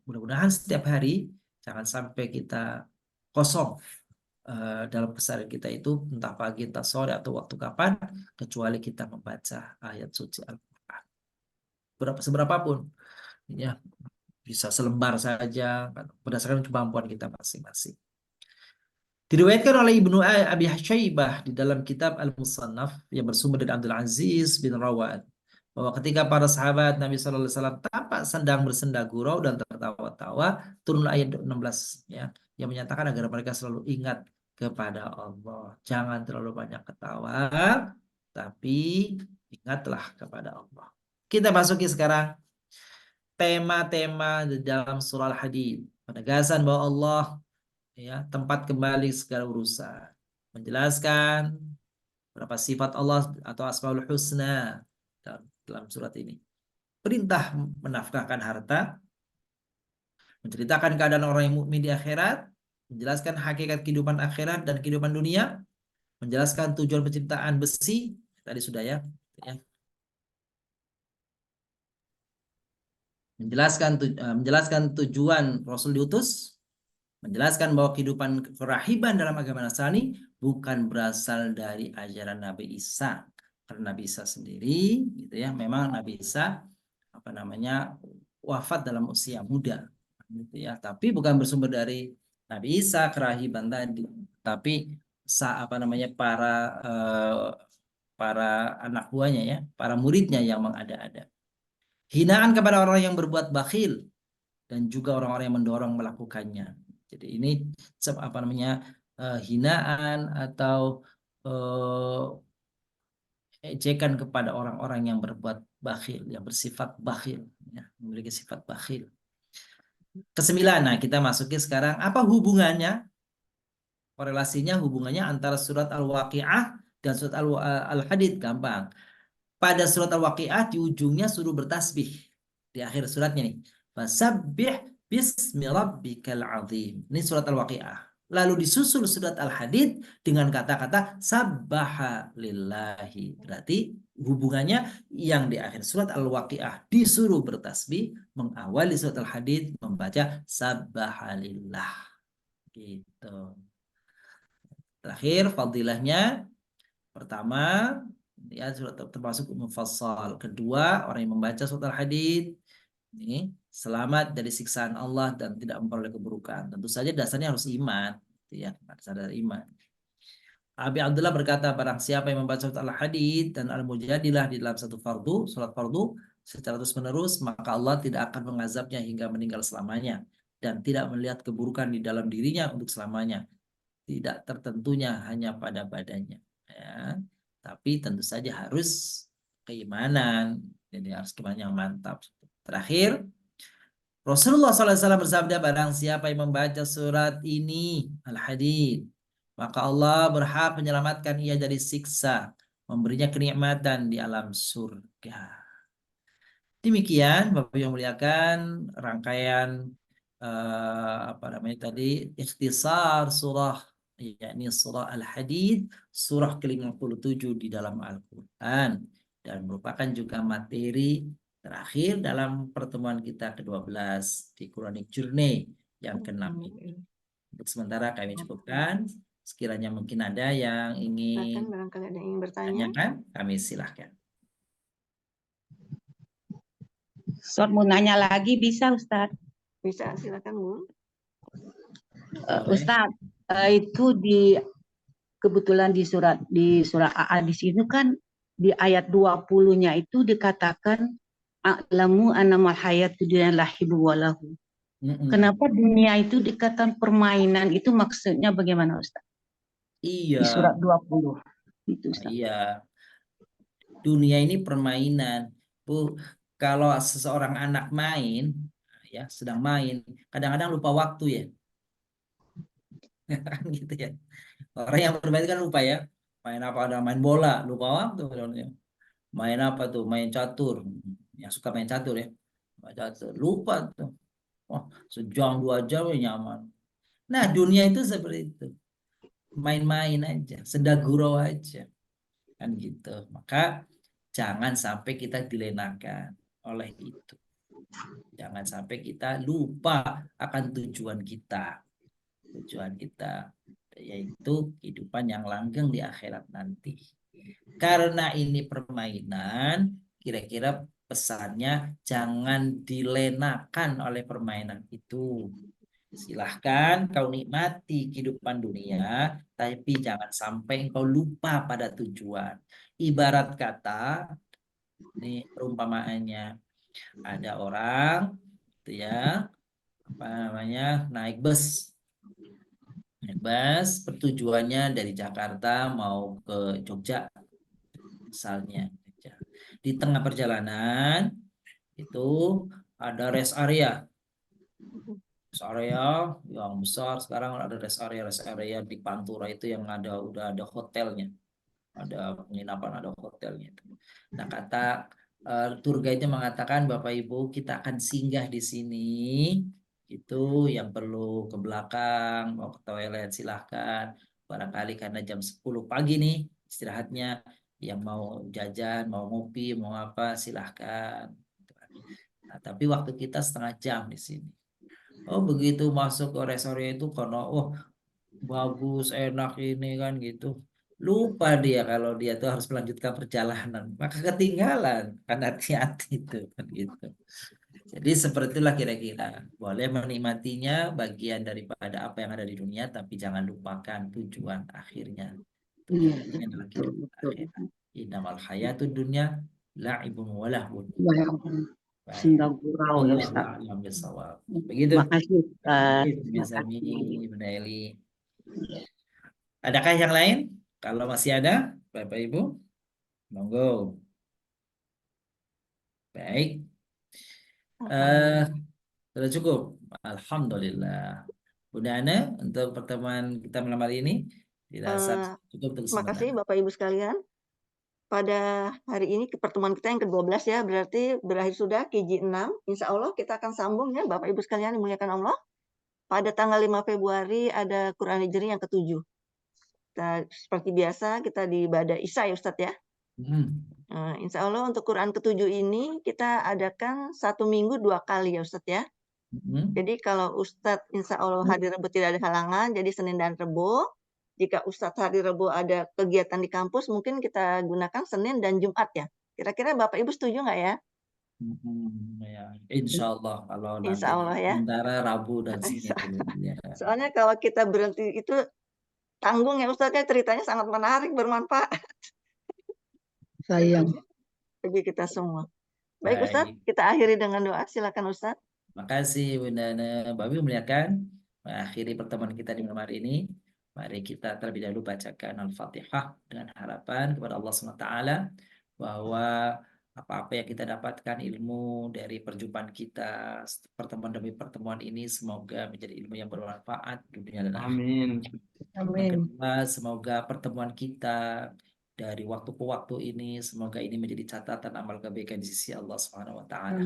[SPEAKER 2] mudah-mudahan setiap hari jangan sampai kita kosong dalam keseharian kita itu, entah pagi, entah sore, atau waktu kapan, kecuali kita membaca ayat suci Al-Quran. Seberapapun, ya bisa selembar saja berdasarkan kemampuan kita masing-masing. Diriwayatkan oleh Ibnu Abi Syaibah di dalam kitab Al-Musannaf yang bersumber dari Abdul Aziz bin Rawad bahwa ketika para sahabat Nabi Shallallahu Alaihi Wasallam tampak sedang bersenda gurau dan tertawa-tawa, turun ayat 16 ya, yang menyatakan agar mereka selalu ingat kepada Allah. Jangan terlalu banyak ketawa, tapi ingatlah kepada Allah. Kita masuki sekarang tema-tema di dalam surah Al-Hadid. Penegasan bahwa Allah ya tempat kembali segala urusan. Menjelaskan berapa sifat Allah atau Asmaul Husna dalam surat ini. Perintah menafkahkan harta, menceritakan keadaan orang yang mukmin di akhirat, menjelaskan hakikat kehidupan akhirat dan kehidupan dunia, menjelaskan tujuan penciptaan besi, tadi sudah ya. Menjelaskan tujuan Rasul diutus, menjelaskan bahwa kehidupan kerahiban dalam agama Nasrani bukan berasal dari ajaran Nabi Isa. Karena Nabi Isa sendiri gitu ya, memang Nabi Isa wafat dalam usia muda gitu ya, tapi bukan bersumber dari Nabi Isa kerahiban tadi, tapi para anak buahnya ya, para muridnya yang mengada-ada. Hinaan kepada orang yang berbuat bakhil dan juga orang-orang yang mendorong melakukannya. Jadi ini hinaan atau ejekan kepada orang-orang yang berbuat bakhil, yang bersifat bakhil, ya, memiliki sifat bakhil. Kesembilan, nah kita masuki sekarang apa hubungannya, korelasinya, hubungannya antara surat Al-Waqi'ah dan surat Al-Hadid. Gampang. Pada surat Al-Waqi'ah di ujungnya suruh bertasbih. Di akhir suratnya nih. Fasabbih bismi rabbikal azim. Ini surat Al-Waqi'ah. Lalu disusul surat Al-Hadid dengan kata-kata sabbaha lillahi. Berarti hubungannya yang di akhir surat Al-Waqi'ah disuruh bertasbih, mengawali surat Al-Hadid membaca sabbaha lillah. Gitu. Terakhir fadilahnya, pertama ya surat termasuk mufassal. Kedua, orang yang membaca surat Al-Hadid ini selamat dari siksaan Allah dan tidak memperoleh keburukan. Tentu saja dasarnya harus iman, ya, dasar dari iman. Abi Abdullah berkata, barang siapa yang membaca surat Al-Hadid dan Al-Mujadilah di dalam satu fardu, surat fardu secara terus-menerus, maka Allah tidak akan mengazabnya hingga meninggal selamanya dan tidak melihat keburukan di dalam dirinya untuk selamanya. Tidak tertentunya hanya pada badannya, ya. Tapi tentu saja harus keimanan, jadi harus keimanan yang mantap. Terakhir, Rasulullah SAW bersabda, barang siapa yang membaca surat ini, Al-Hadid, maka Allah berhak menyelamatkan ia dari siksa, memberinya kenikmatan di alam surga. Demikian, Bapak yang muliakan, rangkaian ikhtisar surah, yakni surah Al-Hadid, surah ke-57 di dalam Al-Quran, dan merupakan juga materi terakhir dalam pertemuan kita ke-12 di Quranic Journey yang ke-6 ini. Untuk sementara kami cukupkan. Sekiranya mungkin ada yang ingin
[SPEAKER 1] barangkali ada yang ingin bertanya,
[SPEAKER 2] tanyakan, kami silahkan.
[SPEAKER 4] Ustaz mau nanya lagi bisa Ustaz?
[SPEAKER 1] bisa silakan Bu.
[SPEAKER 4] Ustaz, itu kebetulan di surah Al-Hadid itu kan di ayat 20-nya itu dikatakan a'lamu annamal hayatud dunya lahibu walahu. Kenapa dunia itu dikatakan permainan, itu maksudnya bagaimana Ustaz?
[SPEAKER 2] Iya.
[SPEAKER 4] Di surat 20 itu Ustaz.
[SPEAKER 2] Iya. Dunia ini permainan. Bu, kalau seseorang anak main, ya sedang main, kadang-kadang lupa waktu ya. Kan gitu ya. Orang yang bermain kan lupa ya. Main apa, ada main bola, lupa waktu. Main apa tuh? Main catur. Yang suka main catur ya. Main catur, lupa tuh. Oh, sejam 2 jam ya nyaman. Nah, dunia itu seperti itu. Main-main aja, senda gurau aja. Kan gitu. Maka jangan sampai kita dilenakan oleh itu. Jangan sampai kita lupa akan tujuan kita. Tujuan kita yaitu kehidupan yang langgeng di akhirat nanti. Karena ini permainan, kira-kira pesannya jangan dilenakan oleh permainan itu. Silahkan kau nikmati kehidupan dunia, tapi jangan sampai engkau lupa pada tujuan. Ibarat kata, Ini perumpamaannya. Ada orang itu ya, apa namanya, naik bus. Naik bus pertujuannya dari Jakarta mau ke Jogja misalnya. Di tengah perjalanan itu ada rest area. Rest area yang besar, sekarang ada rest area di Pantura itu yang udah ada hotelnya. Ada penginapan, ada hotelnya itu. Nah, kata tour guide-nya mengatakan, Bapak Ibu, kita akan singgah di sini. Itu yang perlu ke belakang, mau ke toilet silahkan. Barangkali karena jam 10 pagi nih istirahatnya, yang mau jajan, mau ngopi, mau apa silahkan. Nah, tapi waktu kita setengah jam di sini. Oh, begitu masuk ke rest area itu karena bagus, enak ini kan gitu. Lupa dia kalau dia tuh harus melanjutkan perjalanan, maka ketinggalan kan, hati-hati itu kan gitu. Jadi seperti itulah kira-kira. Boleh menikmatinya bagian daripada apa yang ada di dunia, tapi jangan lupakan tujuan akhirnya.
[SPEAKER 4] Iya,
[SPEAKER 2] Tujuannya adalah
[SPEAKER 4] betul,
[SPEAKER 2] kehidupan
[SPEAKER 4] betul.
[SPEAKER 2] akhirat. Innamal hayatud dunya la'ibun wa lahwun.
[SPEAKER 4] Ya,
[SPEAKER 2] Baik.
[SPEAKER 4] sehingga gurau ya
[SPEAKER 2] Wallahu
[SPEAKER 4] Ustaz.
[SPEAKER 2] a'lam bishawab. Begitu.
[SPEAKER 4] Makasih Ustaz.
[SPEAKER 2] Bisa
[SPEAKER 4] Makasih.
[SPEAKER 2] Bunda Eli. Adakah yang lain? Kalau masih ada, Bapak Ibu, monggo. Baik. Sudah cukup. Alhamdulillah. Bunda Ana, untuk pertemuan kita malam hari ini dirasa cukup untuk
[SPEAKER 1] Terima kasih
[SPEAKER 2] sementara.
[SPEAKER 1] Bapak Ibu sekalian. Pada hari ini pertemuan kita yang ke-12 ya, berarti berakhir sudah KJ 6. Insya Allah kita akan sambung ya Bapak Ibu sekalian dimuliakan Allah. Pada tanggal 5 Februari ada Quran Hijri yang ke-7. Seperti biasa kita di Ibadah Isya ya Ustadz ya. Insya Allah untuk Quran ke-7 ini kita adakan 1 minggu 2 kali ya Ustadz ya. Jadi kalau Ustadz insya Allah hari Rabu tidak ada halangan, jadi Senin dan Rabu. Jika Ustadz hari Rabu ada kegiatan di kampus, mungkin kita gunakan Senin dan Jumat ya. Kira-kira Bapak Ibu setuju nggak ya?
[SPEAKER 2] Ya, insya Allah kalau nanti
[SPEAKER 1] Insya Allah ya.
[SPEAKER 2] sementara Rabu dan Senin dulu. Ya.
[SPEAKER 1] Soalnya kalau kita berhenti itu tanggung ya Ustadznya, ceritanya sangat menarik, bermanfaat.
[SPEAKER 7] Sayang.
[SPEAKER 1] Bagi kita semua. Baik Ustadz, kita akhiri dengan doa. Silakan Ustadz.
[SPEAKER 2] Makasih Bunda Ana. Bapak Ibu muliakan, mengakhiri pertemuan kita di malam hari ini. Mari kita terlebih dahulu bacakan Al-Fatihah dengan harapan kepada Allah SWT bahwa apa-apa yang kita dapatkan ilmu dari perjumpaan kita, pertemuan demi pertemuan ini, semoga menjadi ilmu yang bermanfaat dunia dan akhirat.
[SPEAKER 5] Amin.
[SPEAKER 2] Yang kedua, semoga pertemuan kita dari waktu ke waktu ini, semoga ini menjadi catatan amal kebaikan di sisi Allah Subhanahu wa Ta'ala.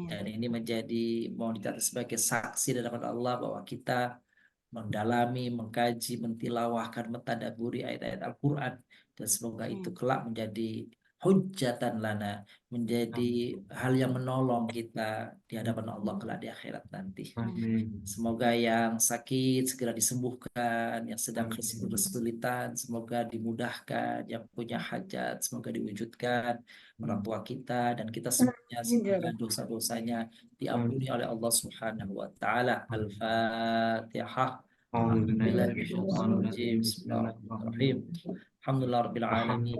[SPEAKER 2] Dan ini menjadi mau dicatat sebagai saksi dari Allah bahwa kita mendalami, mengkaji, mentilawahkan, mentadabburi ayat-ayat Al-Quran, dan semoga itu kelak menjadi hujjatan lana, menjadi hal yang menolong kita di hadapan Allah kelak di akhirat nanti. Semoga yang sakit segera disembuhkan, yang sedang kesulitan semoga dimudahkan, yang punya hajat semoga diwujudkan, orang tua kita dan kita semuanya semoga dosa-dosanya diampuni oleh Allah Subhanahu wa Ta'ala. Al-Fatihah. Bismillahirrahmanirrahim. Alhamdulillah rabbil alamin.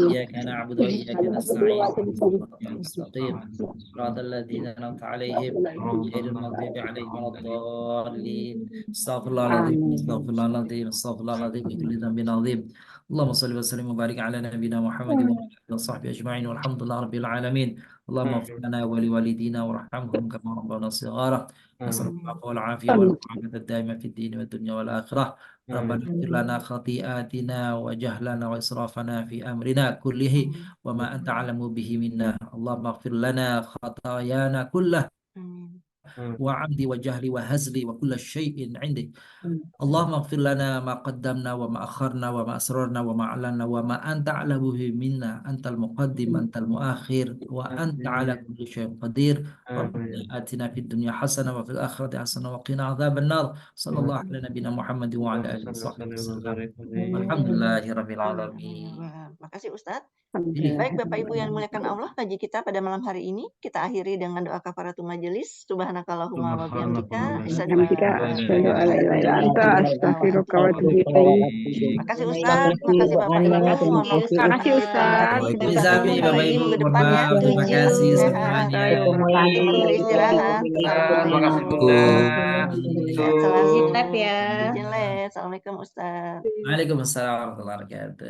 [SPEAKER 2] Iyyaka na'budu wa iyyaka nasta'in. Shiratal ladzina an'amta 'alaihim ghairil maghdubi 'alaihim waladdallin. Astaghfirullahaladzim, astaghfirullahaladzim, astaghfirullahaladzim min kulli dhanbin 'adzim. Allahumma shalli wa sallim wa barik 'ala nabiyyina Muhammadin wa ala alihi wa sahbihi ajma'in walhamdulillahi rabbil alamin. Allahumma ighfir lana wa liwalidina warhamhum kama rabbawna shighara. Nas'aluka al afiyah wal afiyata daima fid din wad dunya wal akhirah. Rabbana ighfir lana khati'atina wa jahlana wa israfana fi amrina kullihi wa ma anta a'lamu bihi minna. Allahumma ighfir lana khatayana kullah wa 'amdi wa jahli wa hazli wa kulla syai'in 'indik. Allahumma ighfir lana ma qaddamna wa ma akharna wa ma asrarna wa ma a'lanna wa ma anta a'lamu bihi minna. Antal muqaddim antal muakhir wa anta 'ala kulli syai'in qadir. Rabbana atina fid dunya hasanah wa fil akhirati hasanah wa qina adzaban nar. Sallallahu ala nabiyyina Muhammadin wa ala alihi wa sahbihi wasallam. Alhamdulillahirabbil alamin.
[SPEAKER 1] Waalaikumsalam. Makasih Ustadz.
[SPEAKER 3] Alhamdulillah.
[SPEAKER 1] Baik Bapak Ibu yang dimuliakan Allah, kaji kita pada malam hari ini kita akhiri dengan doa kafaratul majelis. Subhanakallahumma wa bihamdika asyhadu an
[SPEAKER 3] Alhamdulillah.
[SPEAKER 1] la
[SPEAKER 3] Asyhadu an la ilaha illa anta
[SPEAKER 1] ilaha illa
[SPEAKER 3] astaghfiruka wa atubu ilaik.
[SPEAKER 1] Makasih Ustaz, makasih Bapak Ibu. Mohon maaf
[SPEAKER 3] Makasih
[SPEAKER 1] lahir
[SPEAKER 3] Ustaz.
[SPEAKER 1] batin.
[SPEAKER 2] Baik,
[SPEAKER 1] Kita
[SPEAKER 2] Zami,
[SPEAKER 1] ketemu
[SPEAKER 2] Bapak
[SPEAKER 1] lagi
[SPEAKER 2] Ibu,
[SPEAKER 1] minggu
[SPEAKER 2] mohon
[SPEAKER 1] depan ya.
[SPEAKER 2] maaf. Terima kasih
[SPEAKER 1] Sehat.
[SPEAKER 2] semuanya.
[SPEAKER 1] Selamat beristirahat.
[SPEAKER 5] Terima kasih Bunda.
[SPEAKER 1] Sehat selalu.
[SPEAKER 7] Izin lab ya.
[SPEAKER 1] Izin lab. Assalamualaikum Ustaz.
[SPEAKER 2] Waalaikumsalam warahmatullahi wabarakatuh.